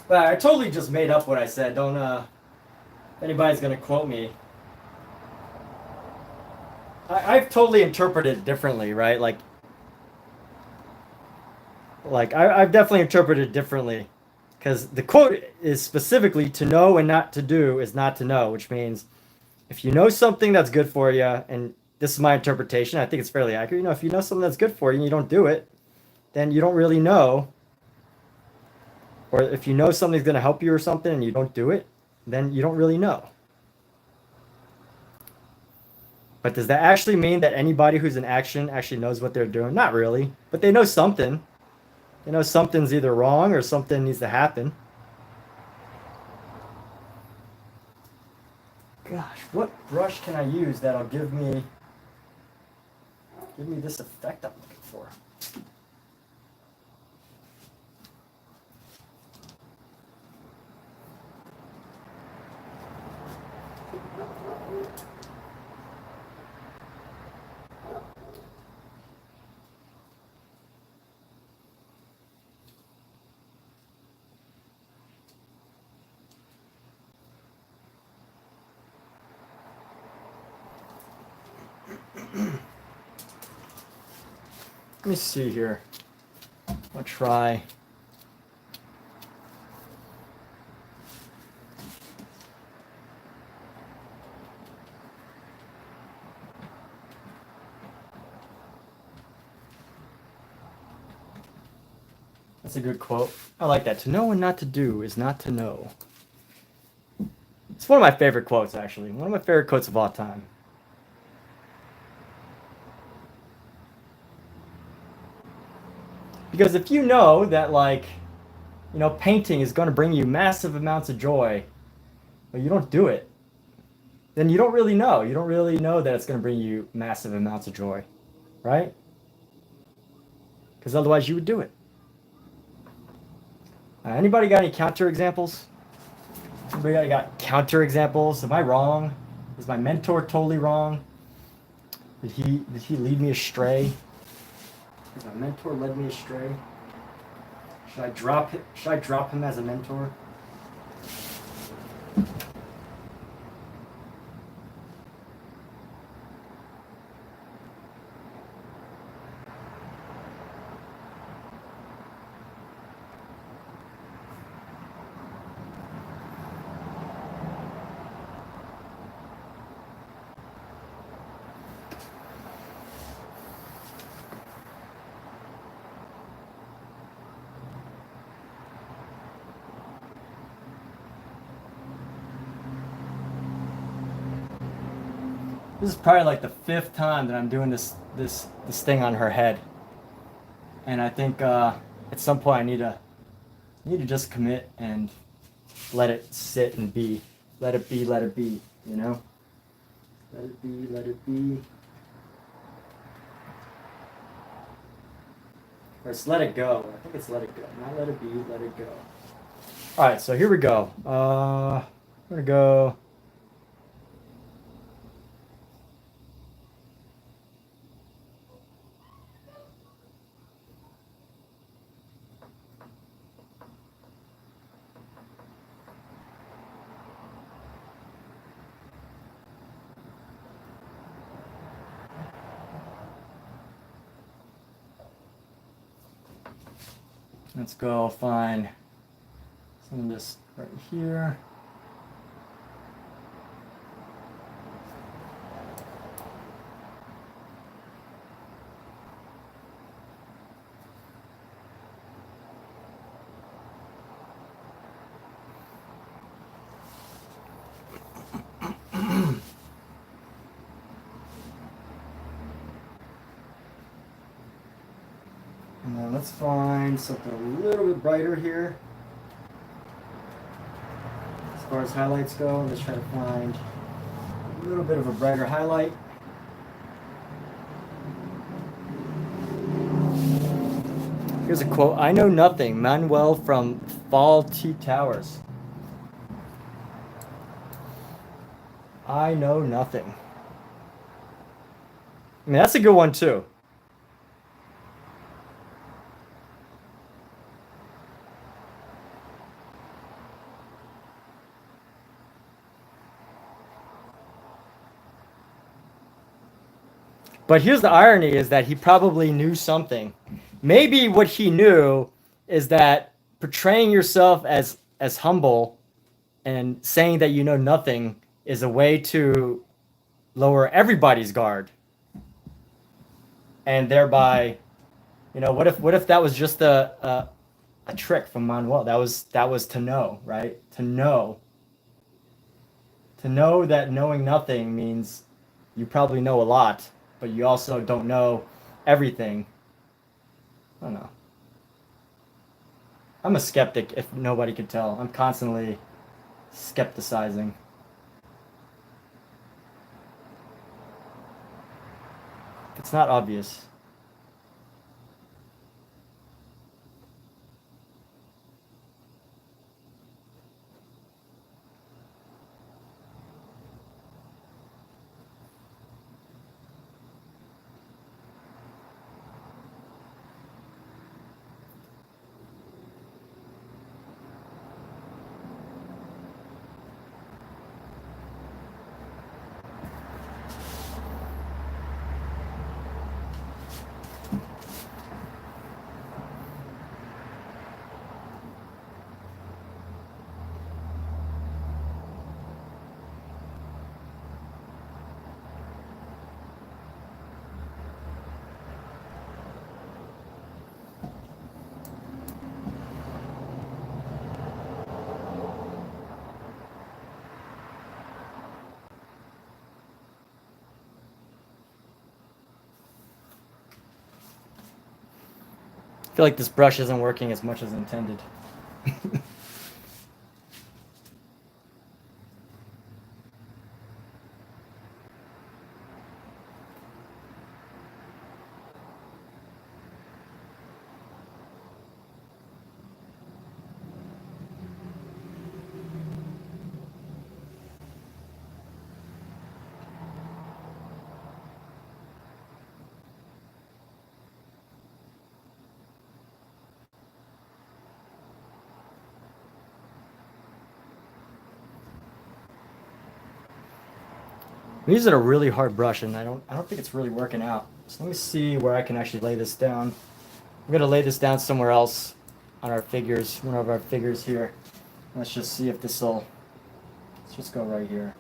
A: But I totally just made up what I said. Don't if anybody's gonna quote me. I've totally interpreted it differently, right? I've definitely interpreted it differently, because the quote is specifically to know and not to do is not to know, which means if you know something that's good for you, and this is my interpretation, I think it's fairly accurate. You know, if you know something that's good for you and you don't do it, then you don't really know. Or if you know something's going to help you or something and you don't do it, then you don't really know. But does that actually mean that anybody who's in action actually knows what they're doing? Not really, but they know something. They know something's either wrong or something needs to happen. Gosh, what brush can I use that'll give me this effect I'm looking for? Let me see here. I'll try. That's a good quote. I like that. To know and not to do is not to know. It's one of my favorite quotes, actually. One of my favorite quotes of all time. Because if you know that, like, you know, painting is going to bring you massive amounts of joy, but you don't do it, then you don't really know. You don't really know that it's going to bring you massive amounts of joy, right? Because otherwise you would do it. Anybody got any counter examples? Anybody got counter examples? Am I wrong? Is my mentor totally wrong? Did he lead me astray? Has my mentor led me astray? Should I drop him as a mentor? This is probably like the 5th time that I'm doing this thing on her head, and I think at some point I need to just commit and let it sit and be, let it be, let it be, you know, let it be, let it be, or it's let it go. I think it's let it go, not let it be, let it go. All right, so here we go. I'm gonna go. Let's go find some of this right here. And then let's find something a little bit brighter here. As far as highlights go, let's try to find a little bit of a brighter highlight. Here's a quote. I know nothing. Manuel from Fawlty Towers. I know nothing. I mean, that's a good one too. But here's the irony is that he probably knew something. Maybe what he knew is that portraying yourself as humble and saying that you know nothing is a way to lower everybody's guard. And thereby, what if that was just a trick from Manuel? That was to know, right? To know that knowing nothing means you probably know a lot, but you also don't know everything. I don't know. I'm a skeptic, if nobody could tell. I'm constantly skepticizing. It's not obvious. I feel like this brush isn't working as much as intended. I'm using a really hard brush, and I don't think it's really working out. So let me see where I can actually lay this down. I'm gonna lay this down somewhere else on our figures, one of our figures here. Let's just see if this'll. Let's just go right here.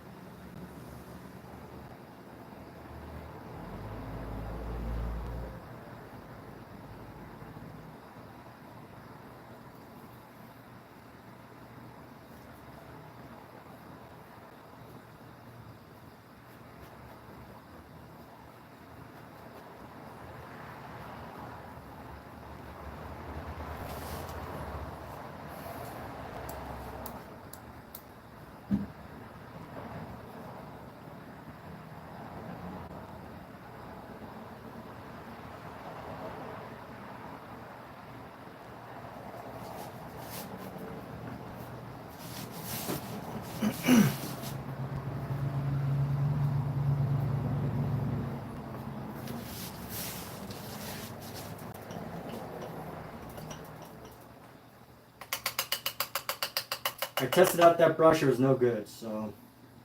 A: I tested out that brush, it was no good, so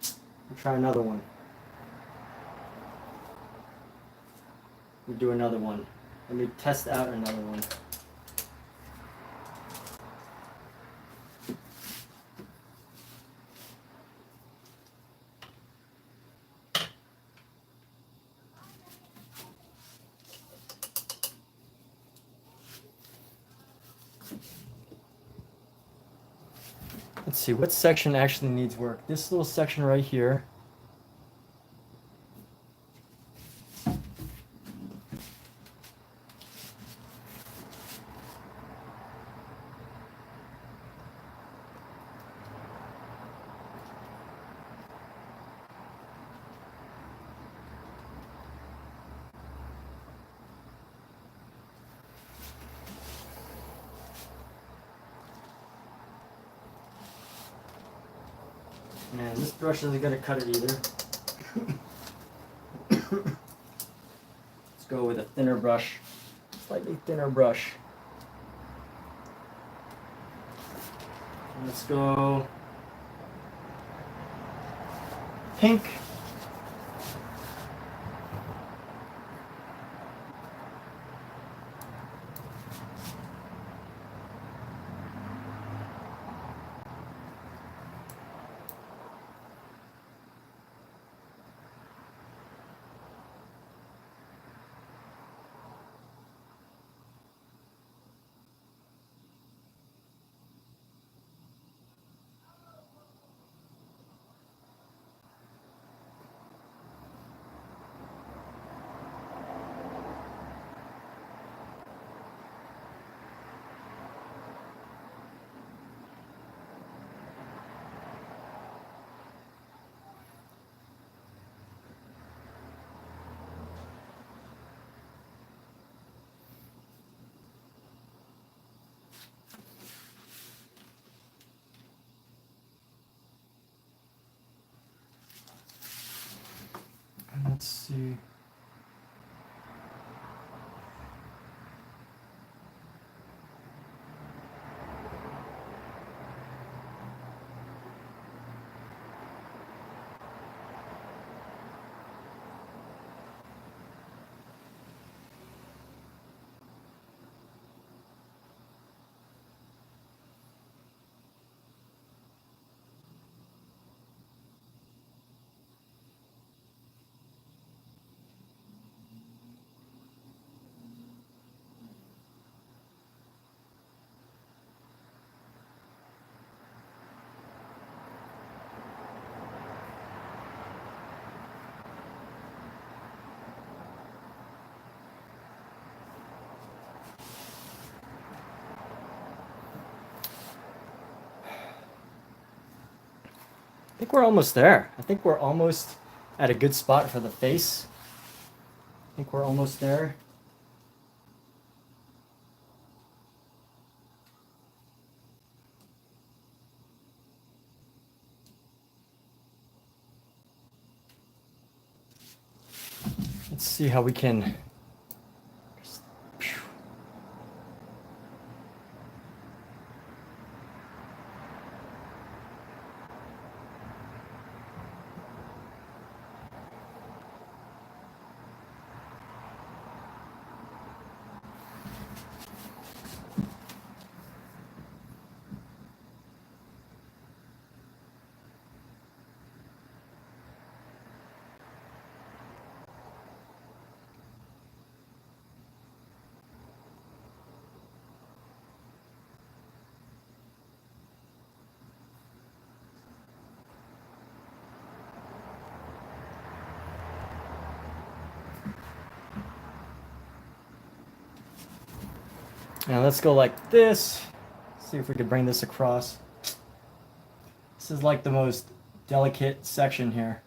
A: I'll try another one. We'll do another one. Let me test out another one. Let's see, what section actually needs work? This little section right here. Man, this brush isn't gonna cut it either. Let's go with a thinner brush, slightly thinner brush. Let's go pink. Let's see. I think we're almost there. I think we're almost at a good spot for the face. I think we're almost there. Let's see how we can. Now let's go like this. See if we could bring this across. This is like the most delicate section here.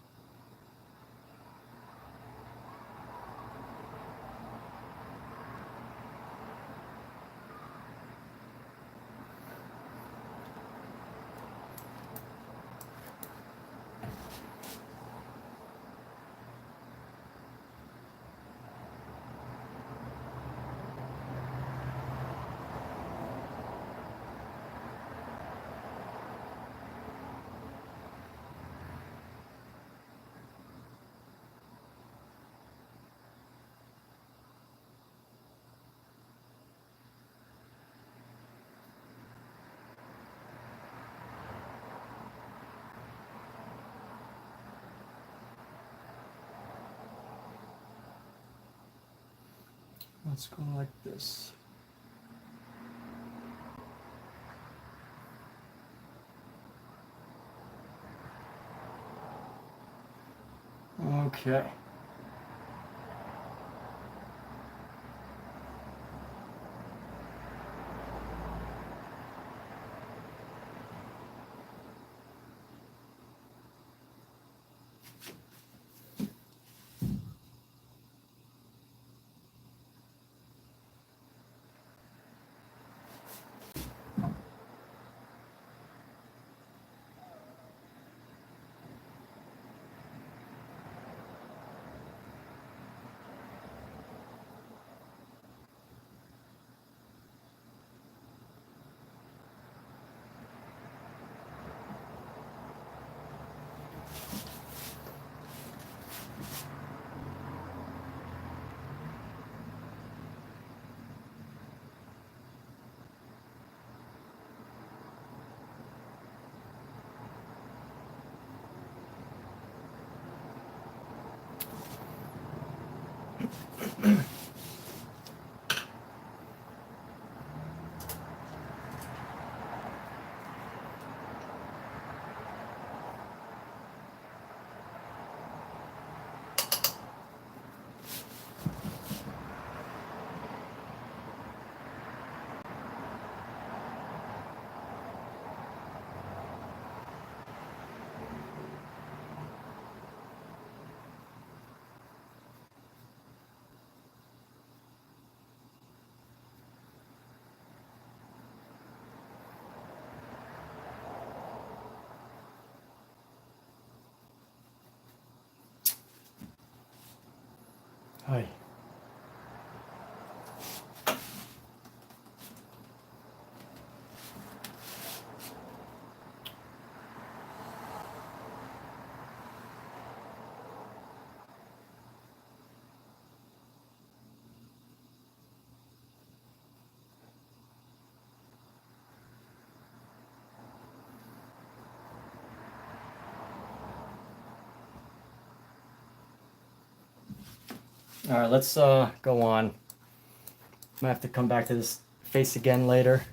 A: Let's go like this. Okay. Hi. All right, let's go on. Might have to come back to this face again later.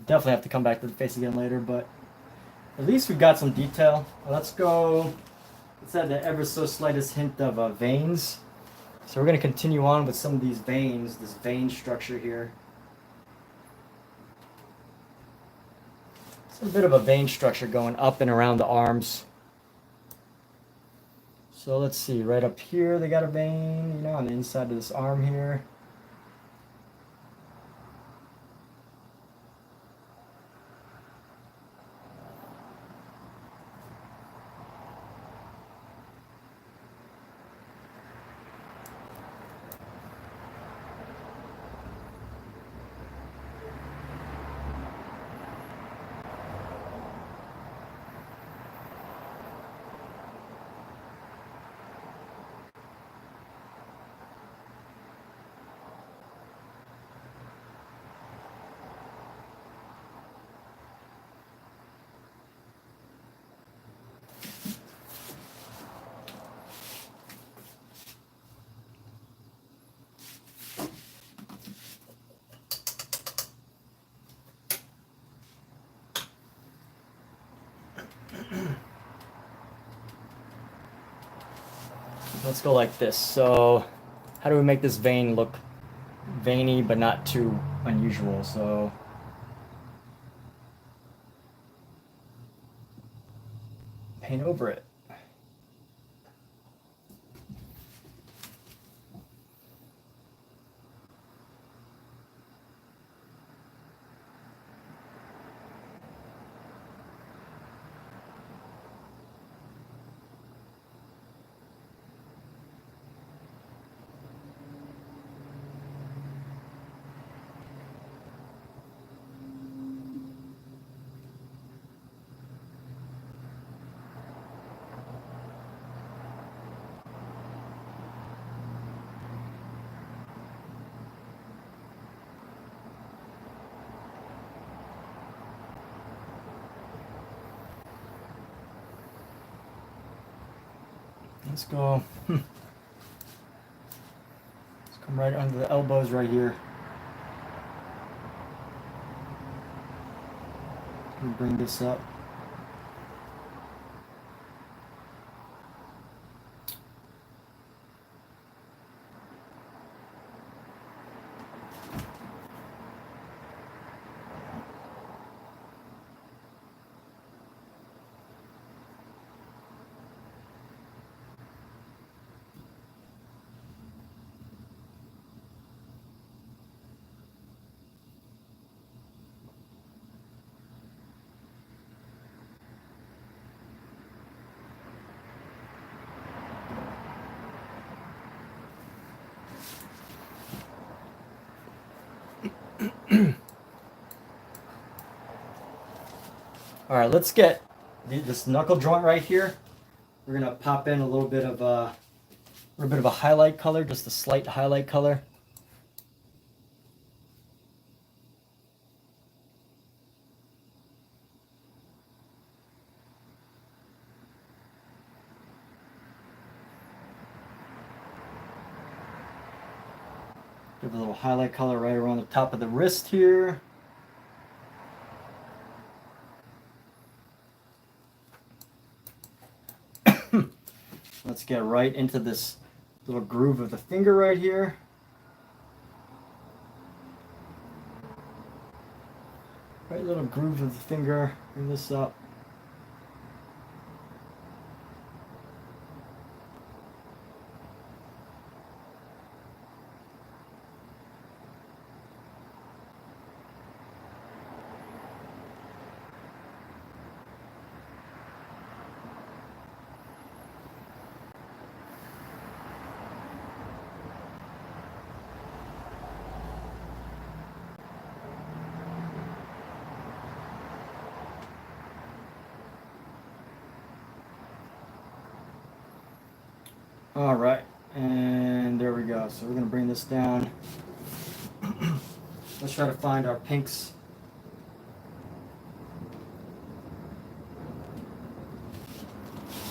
A: Definitely have to come back to the face again later, but at least we got some detail. Let's go. Let's add the ever so slightest hint of veins. So we're going to continue on with some of these veins, this vein structure here. It's a bit of a vein structure going up and around the arms. So let's see, right up here they got a vein, you know, on the inside of this arm here. Let's go like this. So how do we make this vein look veiny but not too unusual? So paint over it. Let's go. Let's come Come right under the elbows right here. Let me bring this up. All right, let's get this knuckle joint right here. We're gonna pop in a little bit of a highlight color, just a slight highlight color. Give a little highlight color right around the top of the wrist here. Let's get right into this little groove of the finger right here. Right little groove of the finger. Bring this up. All right, and there we go. So we're gonna bring this down. Let's try to find our pinks.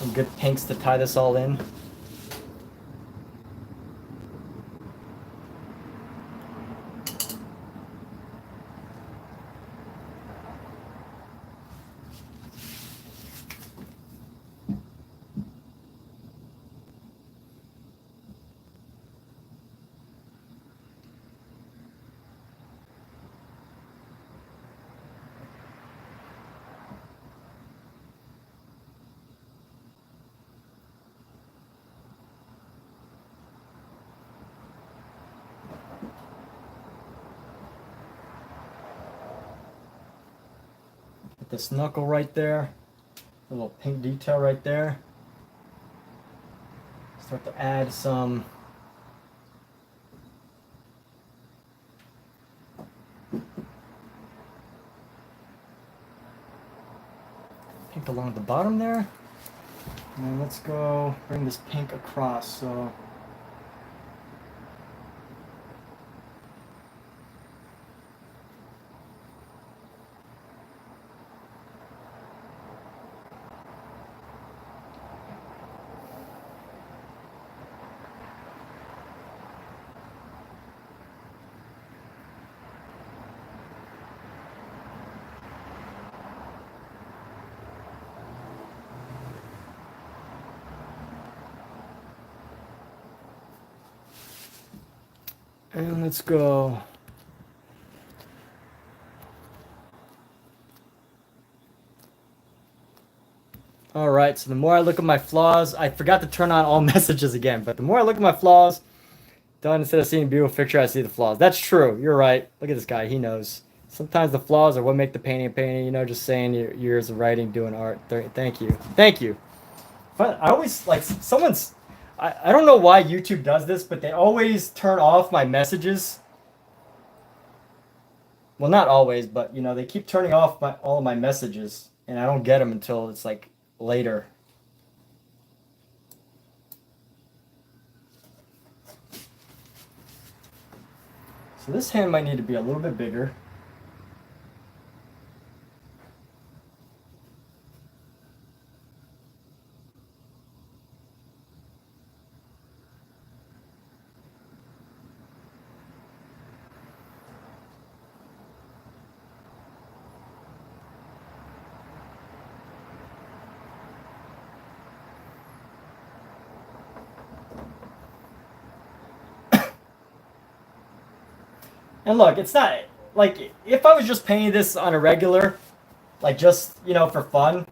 A: Some good pinks to tie this all in. Put this knuckle right there. A little pink detail right there. Start to add some pink along the bottom there. And let's go bring this pink across. So and let's go. All right, so the more I look at my flaws, I forgot to turn on all messages again, but the more I look at my flaws, done instead of seeing a beautiful picture, I see the flaws. That's true. You're right. Look at this guy. He knows. Sometimes the flaws are what make the painting a painting. You know, just saying your years of writing, doing art. Thank you. Thank you. But I always, like, someone's, I don't know why YouTube does this, but they always turn off my messages. Well, not always, but, you know, they keep turning off all of my messages, and I don't get them until it's, like, later. So this hand might need to be a little bit bigger. And look, it's not like if I was just painting this on a regular, like just, for fun,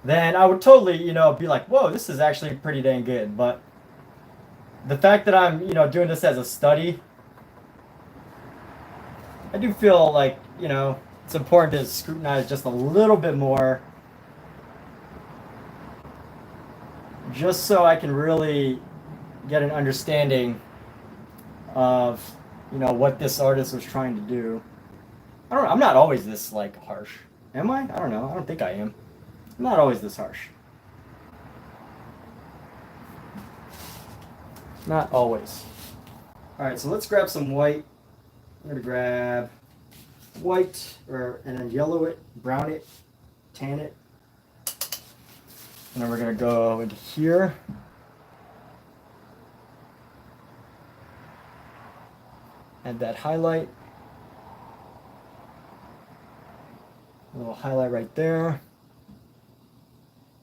A: then I would totally, be like, whoa, this is actually pretty dang good. But the fact that I'm, doing this as a study, I do feel like, it's important to scrutinize just a little bit more, just so I can really get an understanding of, what this artist was trying to do. I don't know, I'm not always this, like, harsh. Am I? I don't know. I don't think I am. I'm not always this harsh. Not always. Alright, so let's grab some white. I'm going to grab white, and then yellow it, brown it, tan it. And then we're going to go into here. Add that highlight. A little highlight right there.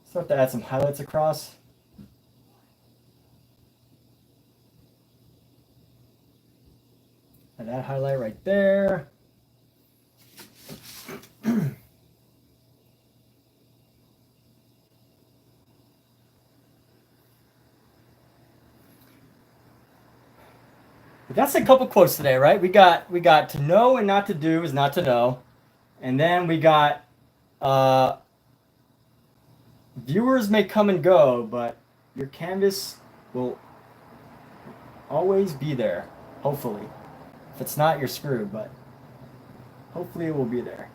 A: Start to add some highlights across. And that highlight right there. We got a couple quotes today, right? We got to know and not to do is not to know. And then we got viewers may come and go, but your canvas will always be there, hopefully. If it's not, you're screwed, but hopefully it will be there.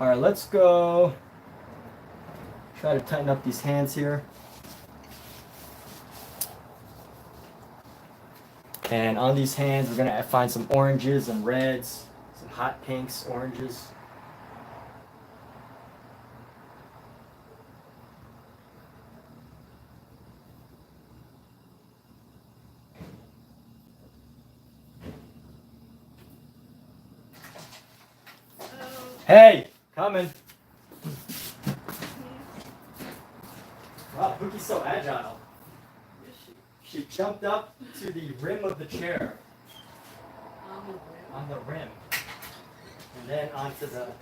A: All right, let's go try to tighten up these hands here. And on these hands, we're gonna find some oranges and reds, some hot pinks, oranges. Hey, coming. Wow, Bookie's so agile. She jumped up to the rim of the chair. On the rim. And then onto the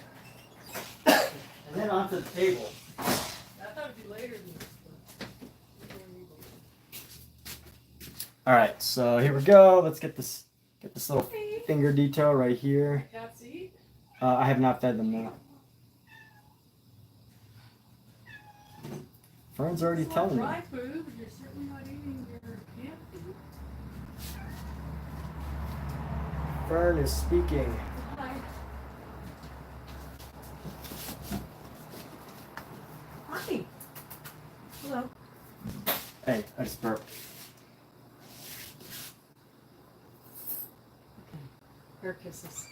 A: table.
B: I thought it'd be later than this.
A: Alright, so here we go. Let's get this little finger detail right here.
B: Cats eat?
A: I have not fed them now. Fern's already telling me.
B: Dry food, but you're certainly not eating your camp food.
A: Fern is speaking.
B: Hi. Hi. Hello.
A: Hey, I just burped.
B: Bear kisses.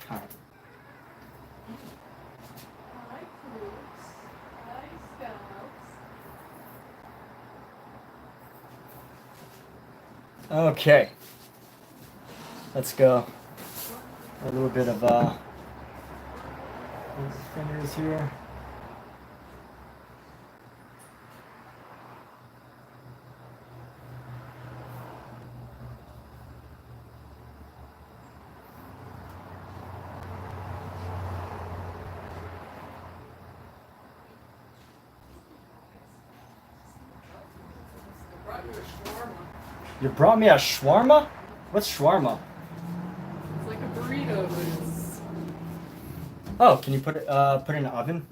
A: Hi.
B: Hi, fruits. Hi, scallops.
A: Okay. Let's go. A little bit of fingers here. You brought me a shawarma? What's shawarma?
B: It's like a burrito, but it's...
A: Oh, can you put it in the oven?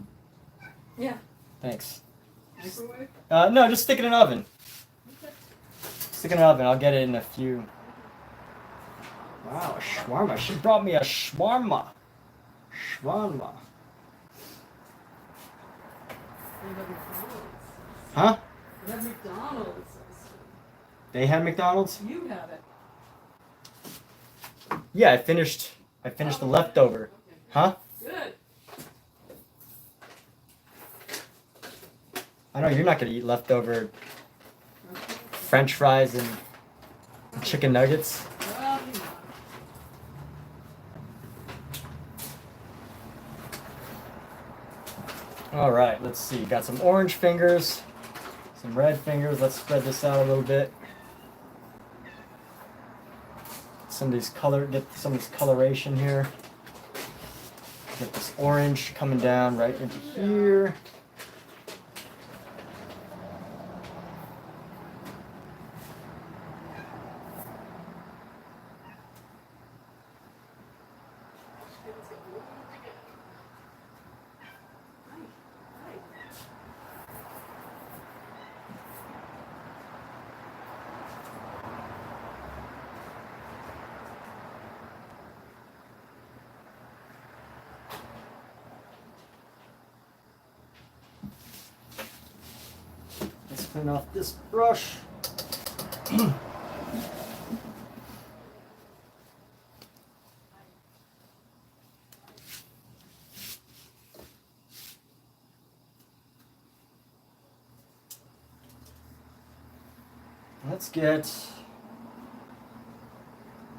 B: Yeah.
A: Thanks.
B: Microwave?
A: No, just stick it in the oven.
B: Okay.
A: Stick it in the oven. I'll get it in a few. Wow, a shawarma. She brought me a shawarma. Shawarma.
B: They have McDonald's.
A: Huh?
B: They have McDonald's.
A: They had McDonald's?
B: You have it.
A: Yeah, I finished the leftover.
B: Okay.
A: Huh?
B: Good.
A: I know you're not gonna eat leftover French fries and chicken nuggets.
B: Probably not.
A: All right, let's see. Got some orange fingers, some red fingers. Let's spread this out a little bit. Get some of this coloration here. Get this orange coming down right into here. Let's clean off this brush.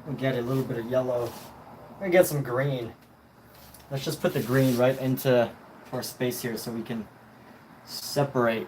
A: We'll get a little bit of yellow. We're gonna get some green. Let's just put the green right into our space here so we can separate.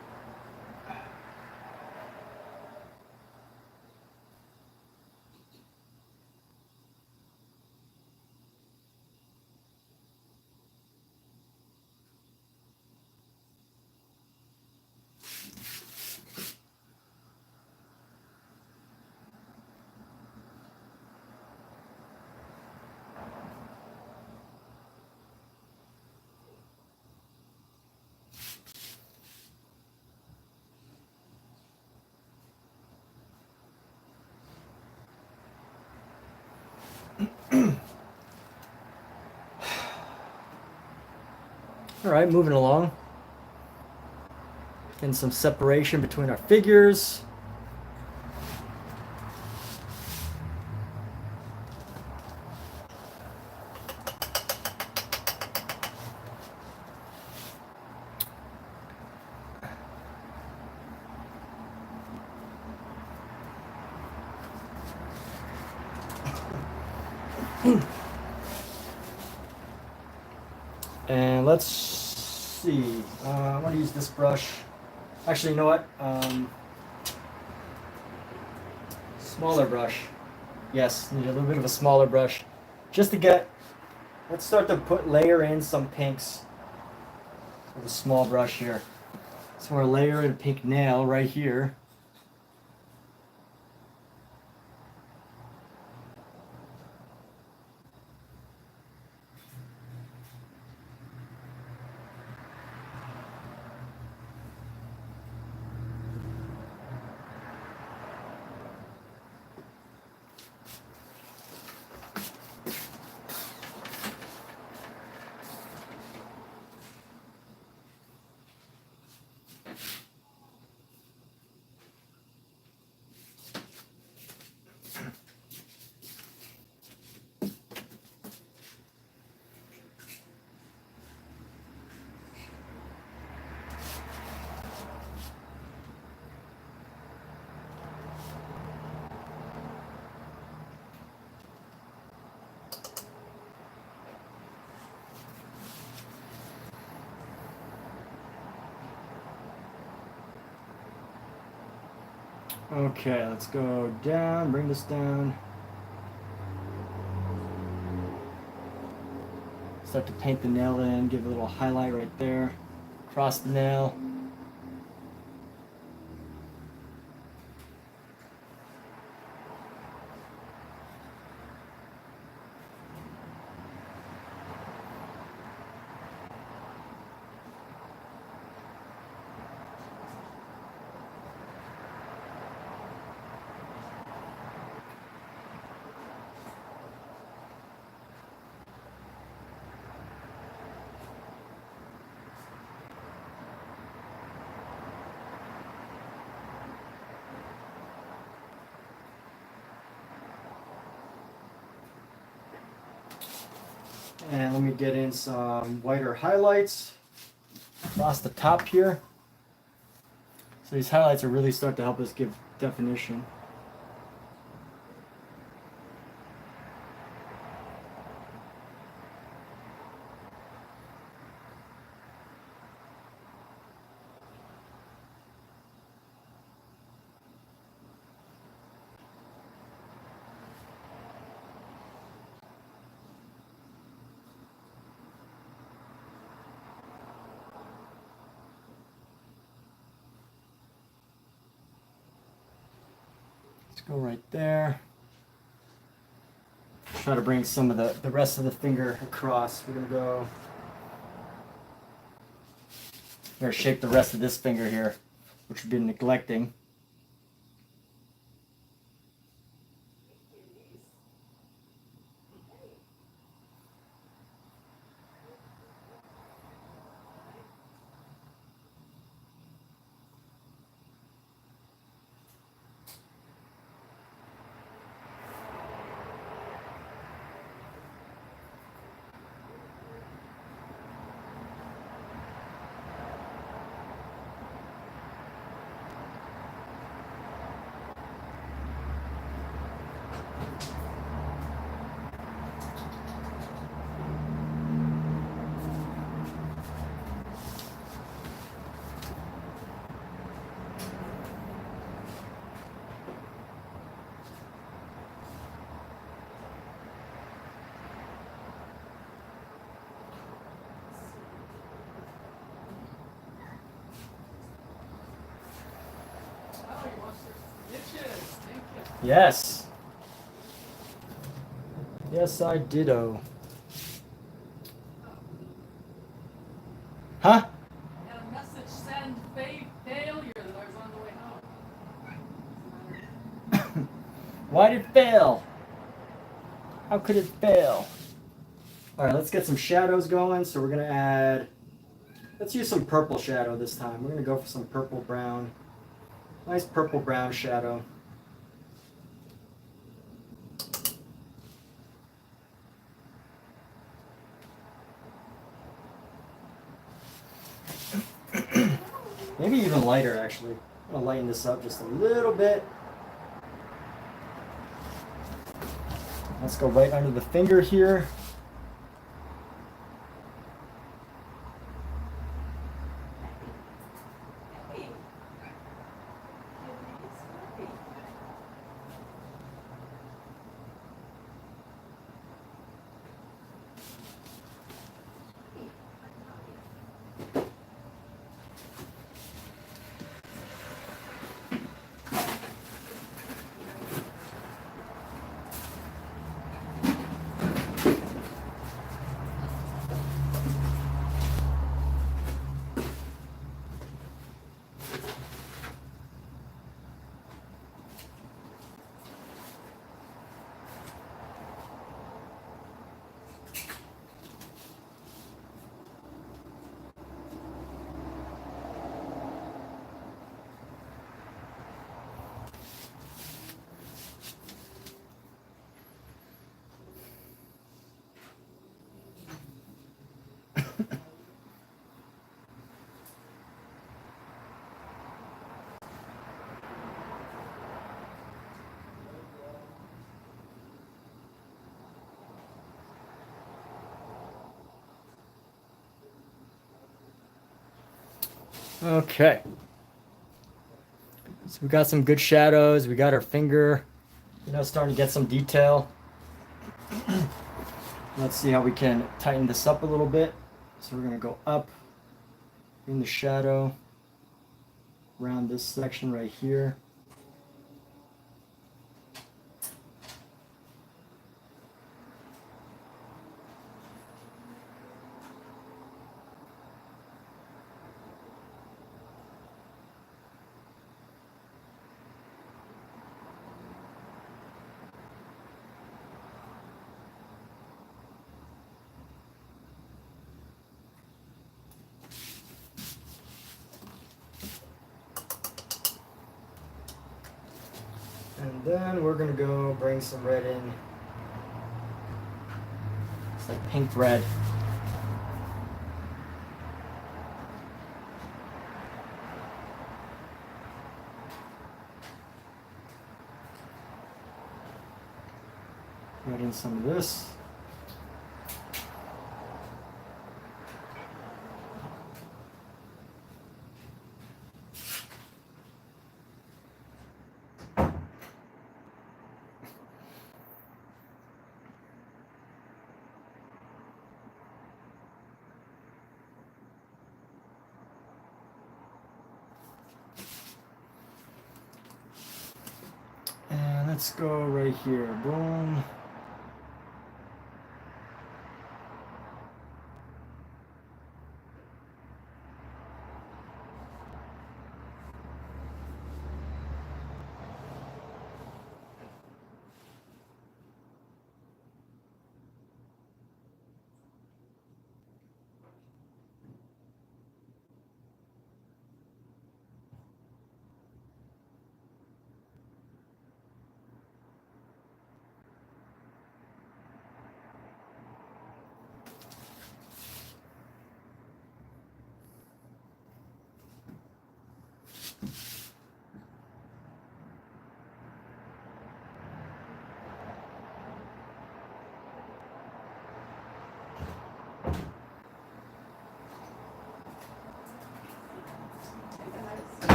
A: All right, moving along. Getting some separation between our figures. And let's see. I want to use this brush. Actually, you know what? Smaller brush. Yes, need a little bit of a smaller brush. Just to get, let's start to layer in some pinks with a small brush here. So we're layering a pink nail right here. Okay, let's go down, bring this down. Start to paint the nail in, give a little highlight right there. Across the nail. And let me get in some whiter highlights across the top here. So these highlights are really starting to help us give definition. Let's go right there. Try to bring some of the rest of the finger across. We're going to shape the rest of this finger here, which we've been neglecting. Yes. Yes, I did-o. Huh?
B: I had a message send failure that I was on the way home.
A: Why did it fail? How could it fail? Alright, let's get some shadows going. So we're going to add... Let's use some purple shadow this time. We're going to go for some purple brown. Nice purple brown shadow. Maybe even lighter, actually. I'm going to lighten this up just a little bit. Let's go right under the finger here. Okay. So we got some good shadows. We got our finger, starting to get some detail. Let's see how we can tighten this up a little bit. So we're going to go up in the shadow around this section right here. And then we're going to go bring some red in. It's like pink red. Add in some of this. And let's go right here. Boom.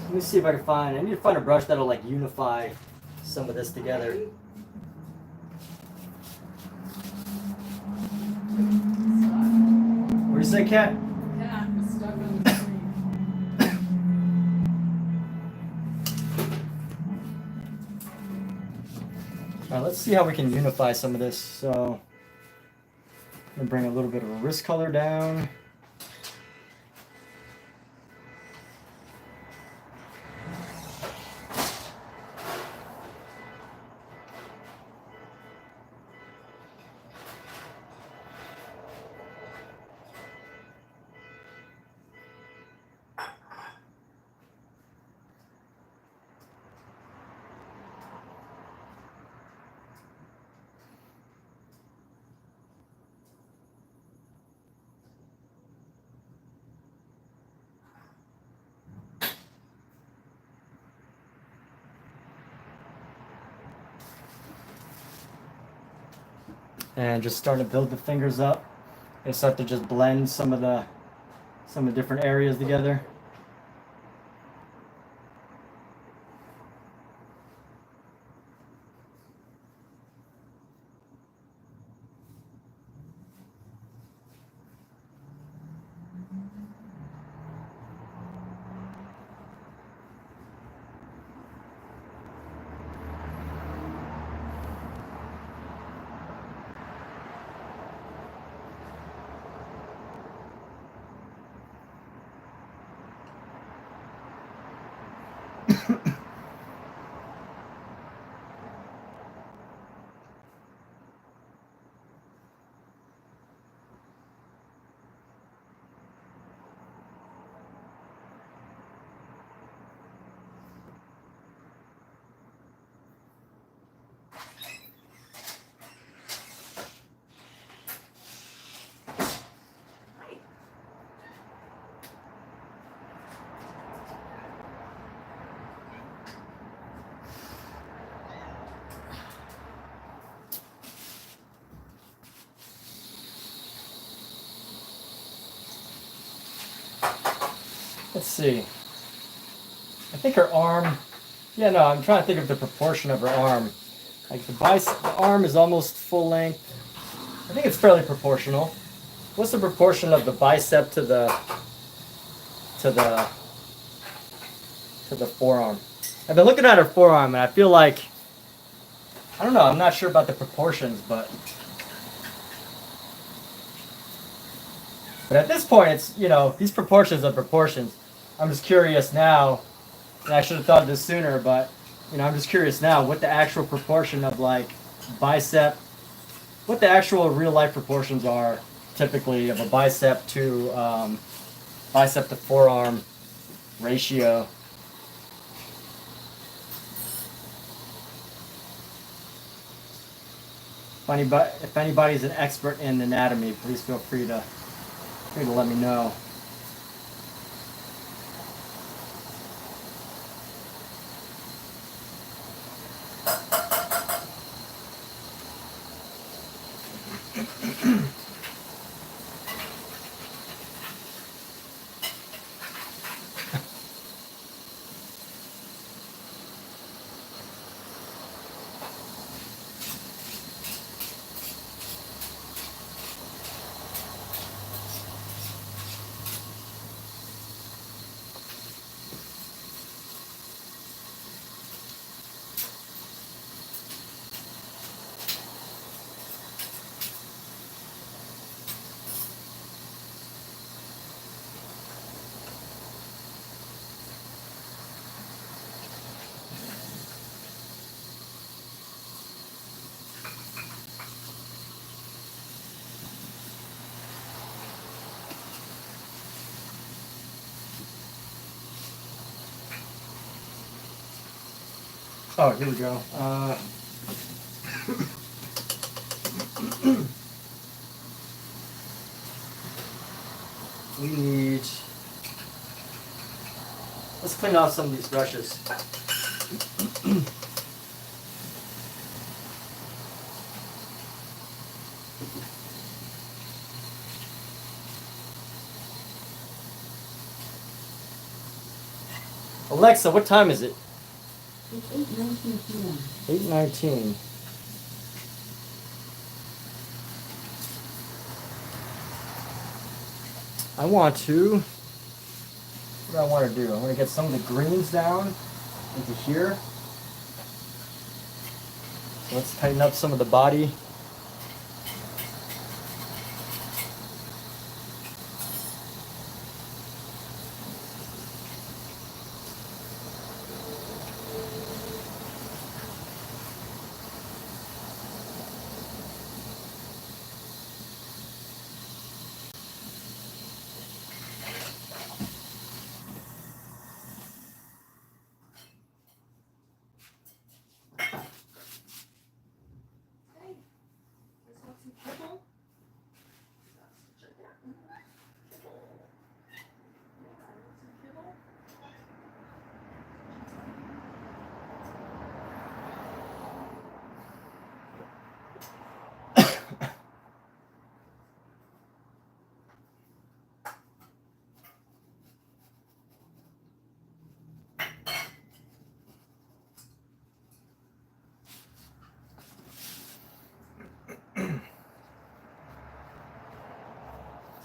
A: Let me see if I can find. I need to find a brush that'll like unify some of this together. What do you say, Kat?
B: Cat was stuck on the screen.
A: Alright, let's see how we can unify some of this. So, I'm gonna bring a little bit of a wrist color down. And just starting to build the fingers up. I start to just blend some of the different areas together. Let's see. I think her arm. Yeah, no, I'm trying to think of the proportion of her arm. Like the arm is almost full length. I think it's fairly proportional. What's the proportion of the bicep to the forearm? I've been looking at her forearm and I feel like, I don't know, I'm not sure about the proportions, but at this point it's, you know, these proportions are proportions. I'm just curious now, and I should have thought of this sooner, but you know, I'm just curious now what the actual proportion of like bicep, what the actual real life proportions are typically of a bicep to forearm ratio. If anybody's an expert in anatomy, please feel free to let me know. Oh, here we go. We need. Let's clean off some of these brushes. Alexa, what time is it?
C: It's 8:19 p.m.
A: 8:19. I want to. What do I want to do? I want to get some of the greens down into here. So let's tighten up some of the body.
B: Hey, let's have some kibble. Check it out. Kibble. Yeah, I want some kibble.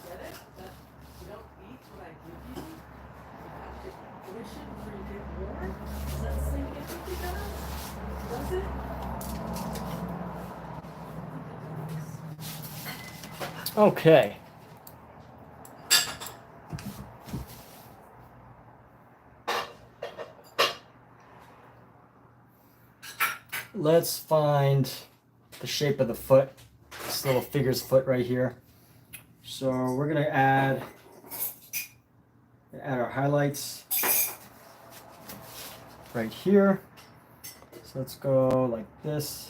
B: Get it? That you don't eat what I give you? You have to wish it before you get more? Does that sink in with you guys? Does it?
A: Okay. Let's find the shape of the foot. This little figure's foot right here. So we're gonna add our highlights right here. So let's go like this.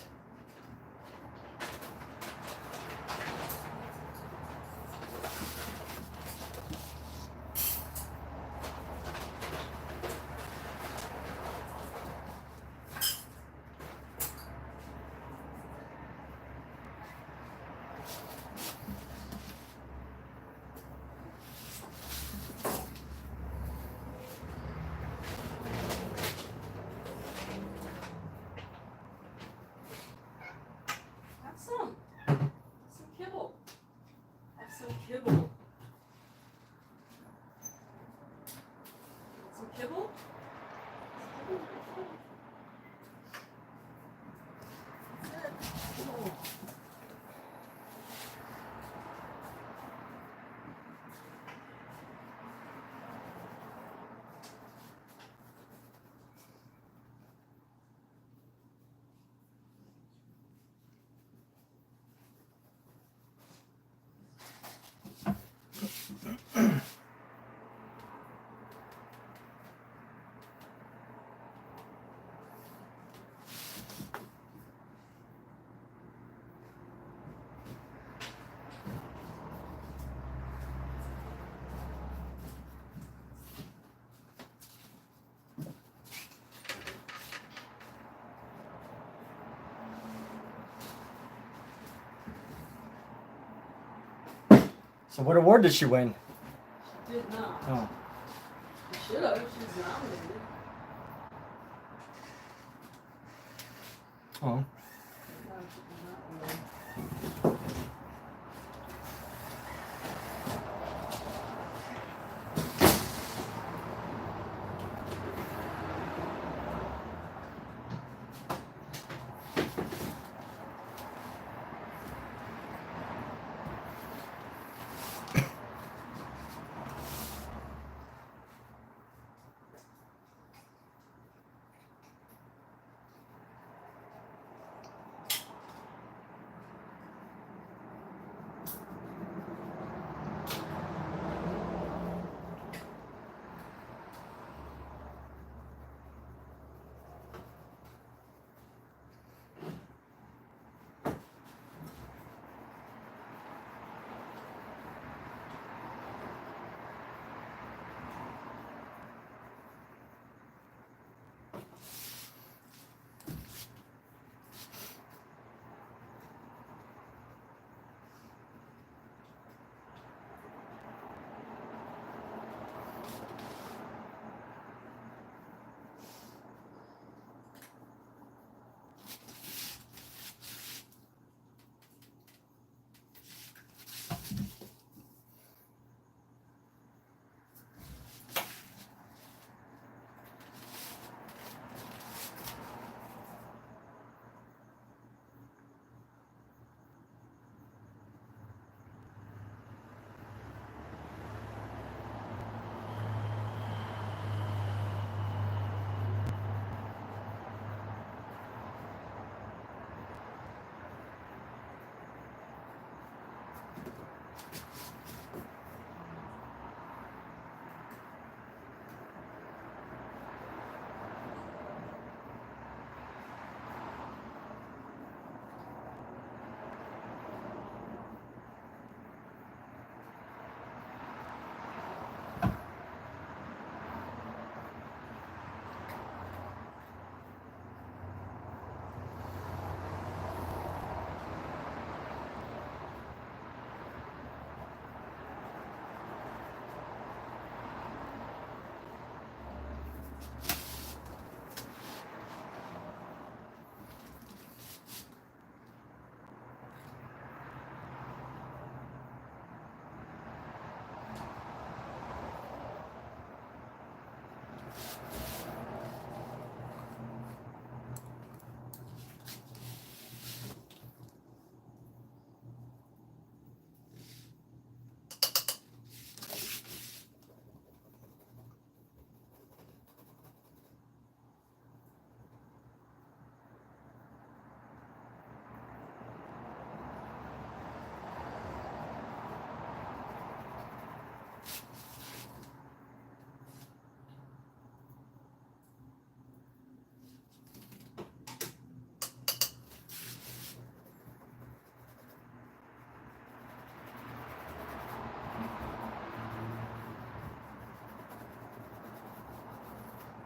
A: So what award did she win?
B: She did not.
A: Oh.
B: She should have. She's nominated.
A: Oh.
B: No, she did not win.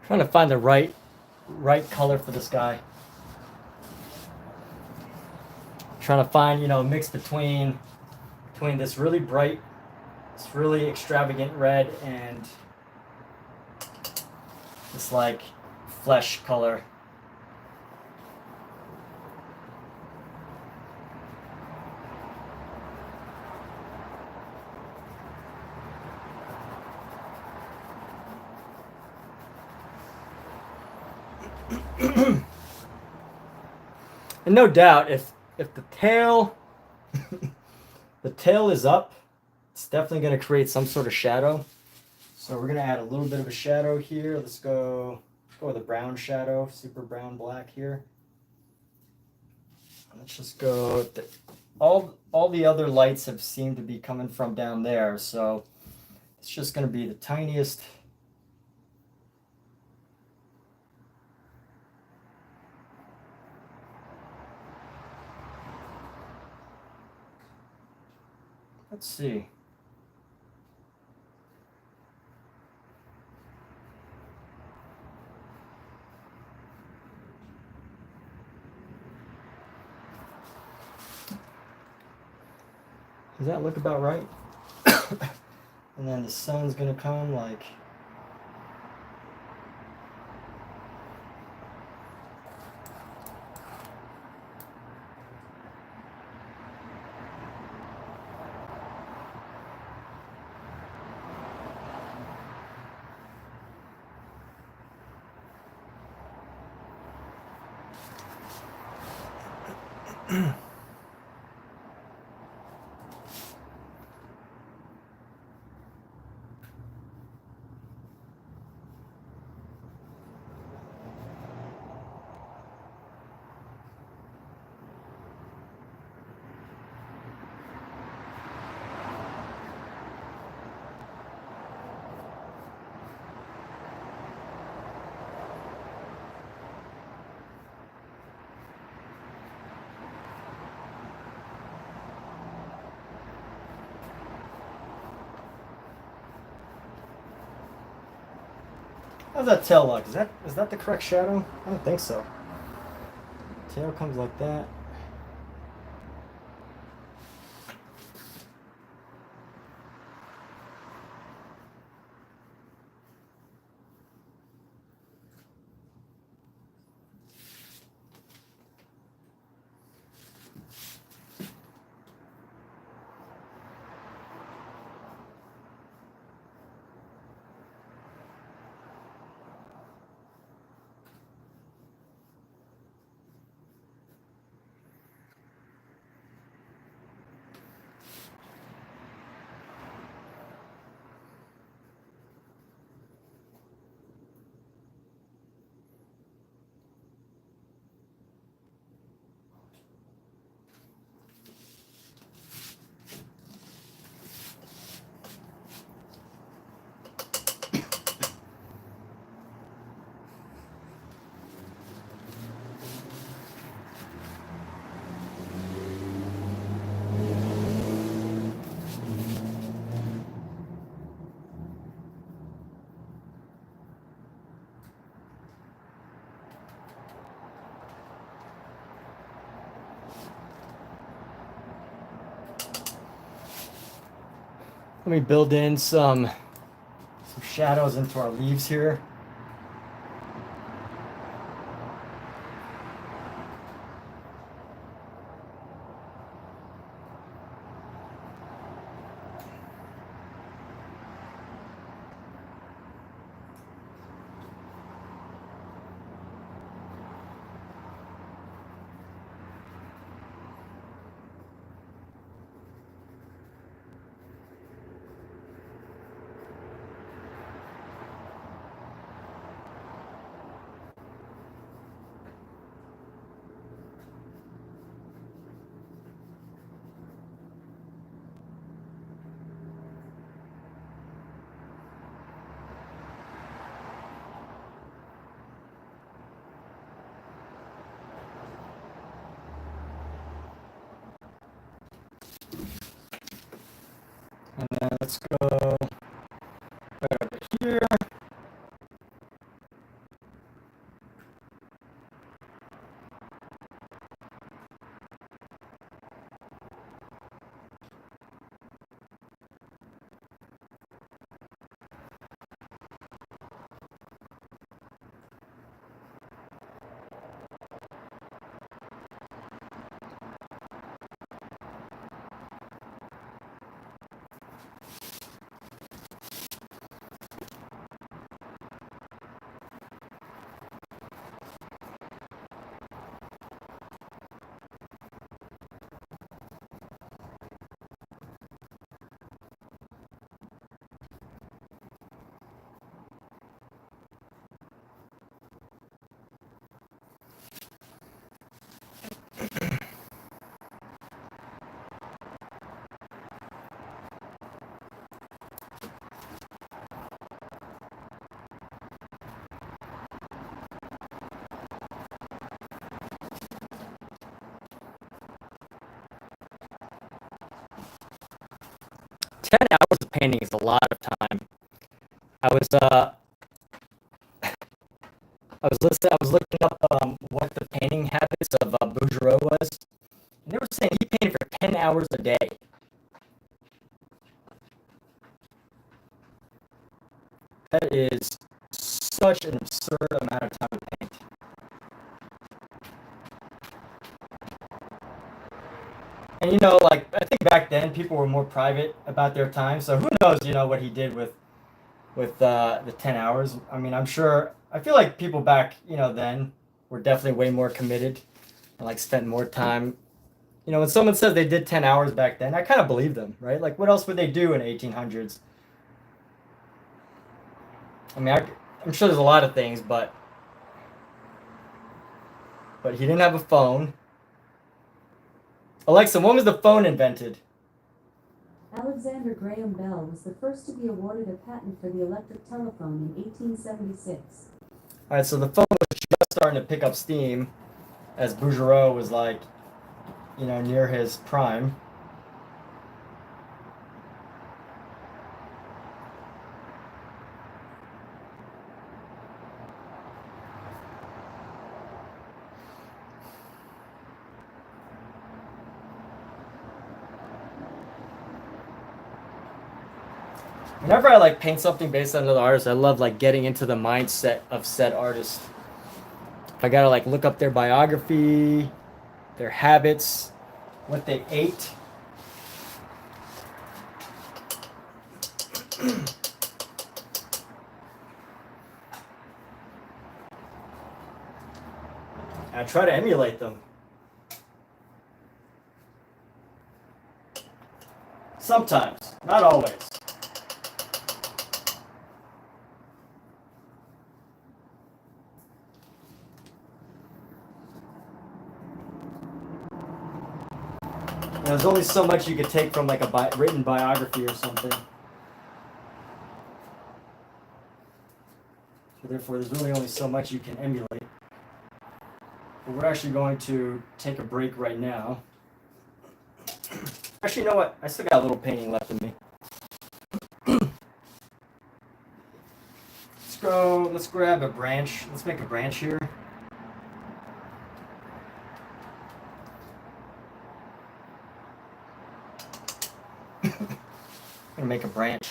A: Trying to find the right color for this guy. Trying to find, a mix between this really bright, this really extravagant red and this like flesh color. And no doubt, if the tail the tail is up, it's definitely going to create some sort of shadow. So we're going to add a little bit of a shadow here. Let's go with a brown shadow, super brown black here. Let's just go. All the other lights have seemed to be coming from down there, so it's just going to be the tiniest. Let's see. Does that look about right? And then the sun's gonna come like. How's that tail look? Is that the correct shadow? I don't think so. Tail comes like that. Let me build in some shadows into our leaves here. And then let's go right over here. $10 of painting is a lot of time. I was I was looking up what the painting habits of Bouguereau was, and they were saying he painted for 10 hours a day. That is such an absurd amount of time to paint. And you know, like I think back then people were more private about their time. So who knows, you know, what he did with the 10 hours. I mean, I'm sure. I feel like people back, you know, then were definitely way more committed and like spent more time. You know, when someone says they did 10 hours back then, I kind of believe them, right? Like, what else would they do in 1800s? I mean, I'm sure there's a lot of things, but he didn't have a phone. Alexa, when was the phone invented?
C: Alexander Graham Bell was the first to be awarded a patent for the electric telephone in 1876.
A: All right, so the phone was just starting to pick up steam as Bouguereau was like, you know, near his prime. Whenever I like paint something based on another artist, I love like getting into the mindset of said artist. If I gotta like look up their biography, their habits, what they ate. I try to emulate them. Sometimes, not always. There's only so much you could take from like a written biography or something. So therefore, there's really only so much you can emulate. But we're actually going to take a break right now. Actually, you know what? I still got a little painting left in me. Let's grab a branch. Let's make a branch here. I'm gonna make a branch.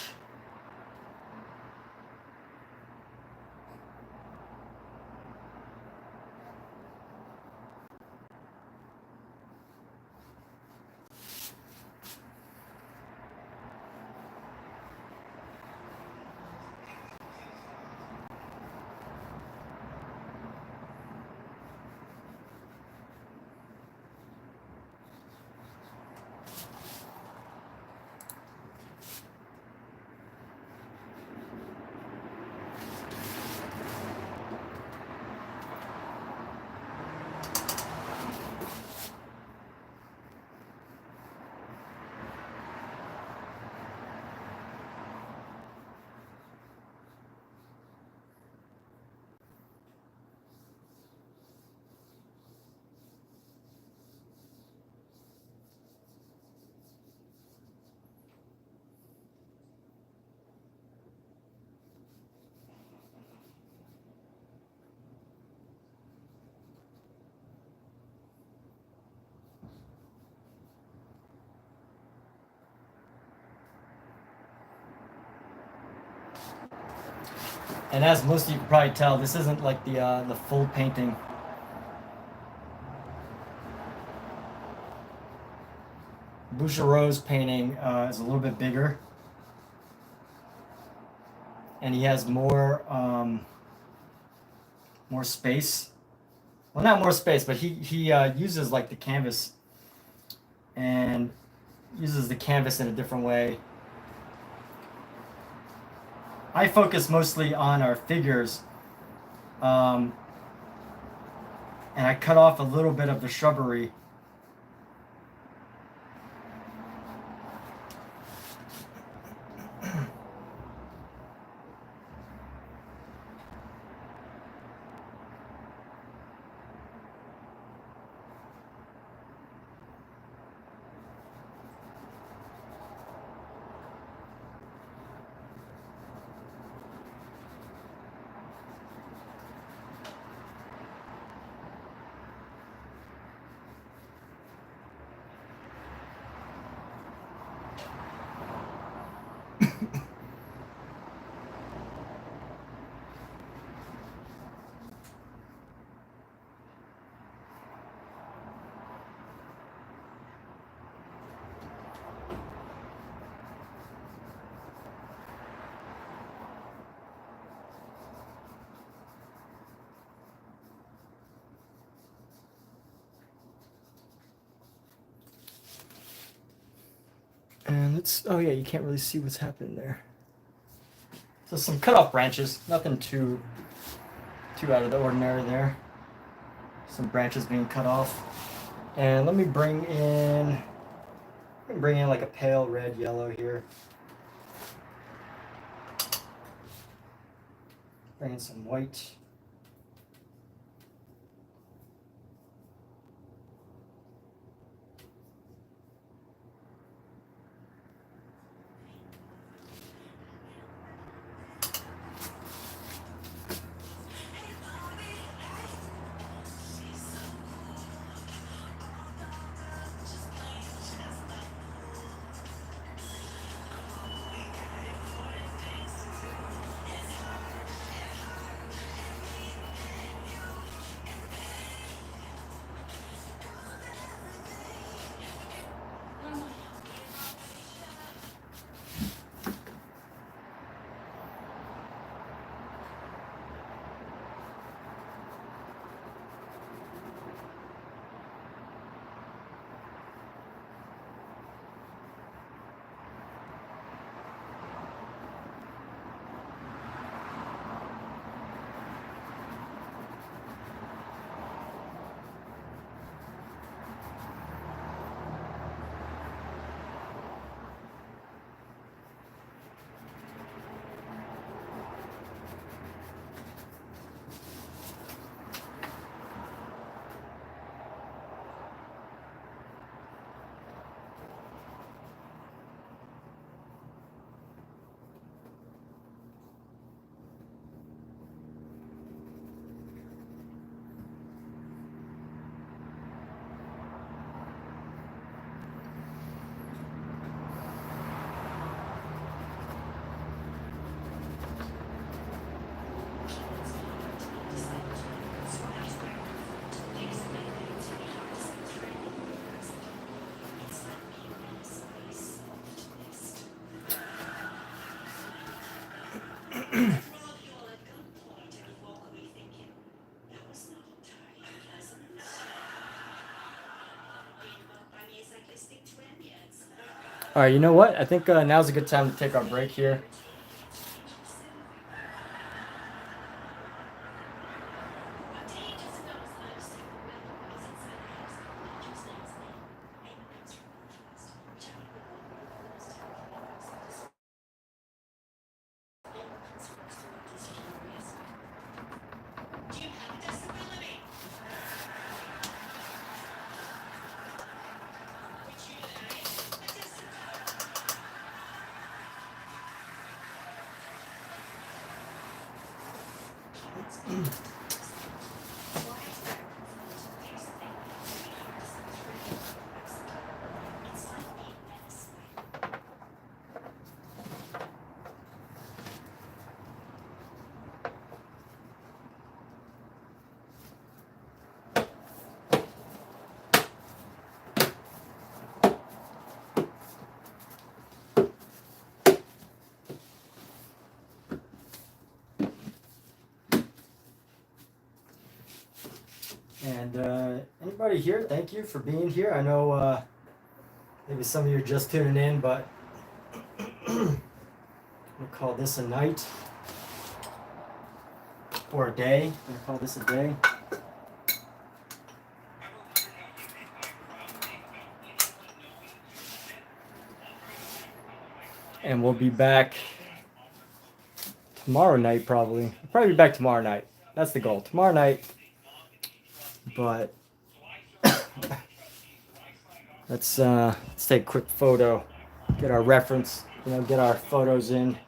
A: And as most of you can probably tell, this isn't like the full painting. Bouguereau's painting is a little bit bigger, and he has more space. Well, not more space, but he uses like the canvas and uses the canvas in a different way. I focus mostly on our figures, and I cut off a little bit of the shrubbery. Oh yeah, you can't really see what's happening there. So some cut off branches, nothing too out of the ordinary there. Some branches being cut off. And let me bring in like a pale red yellow here. Bring in some white. All right, you know what? I think now's a good time to take our break here. And anybody here, thank you for being here. I know maybe some of you are just tuning in, but we'll call this a night or a day. We'll call this a day. And we'll be back tomorrow night, probably. We'll probably be back tomorrow night. That's the goal. Tomorrow night. But let's take a quick photo, get our reference, get our photos in.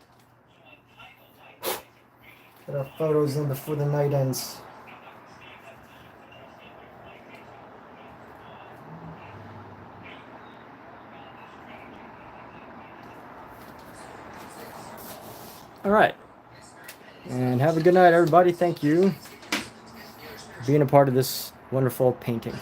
A: Get our photos in before the night ends. All right. And have a good night, everybody. Thank you for being a part of this wonderful painting.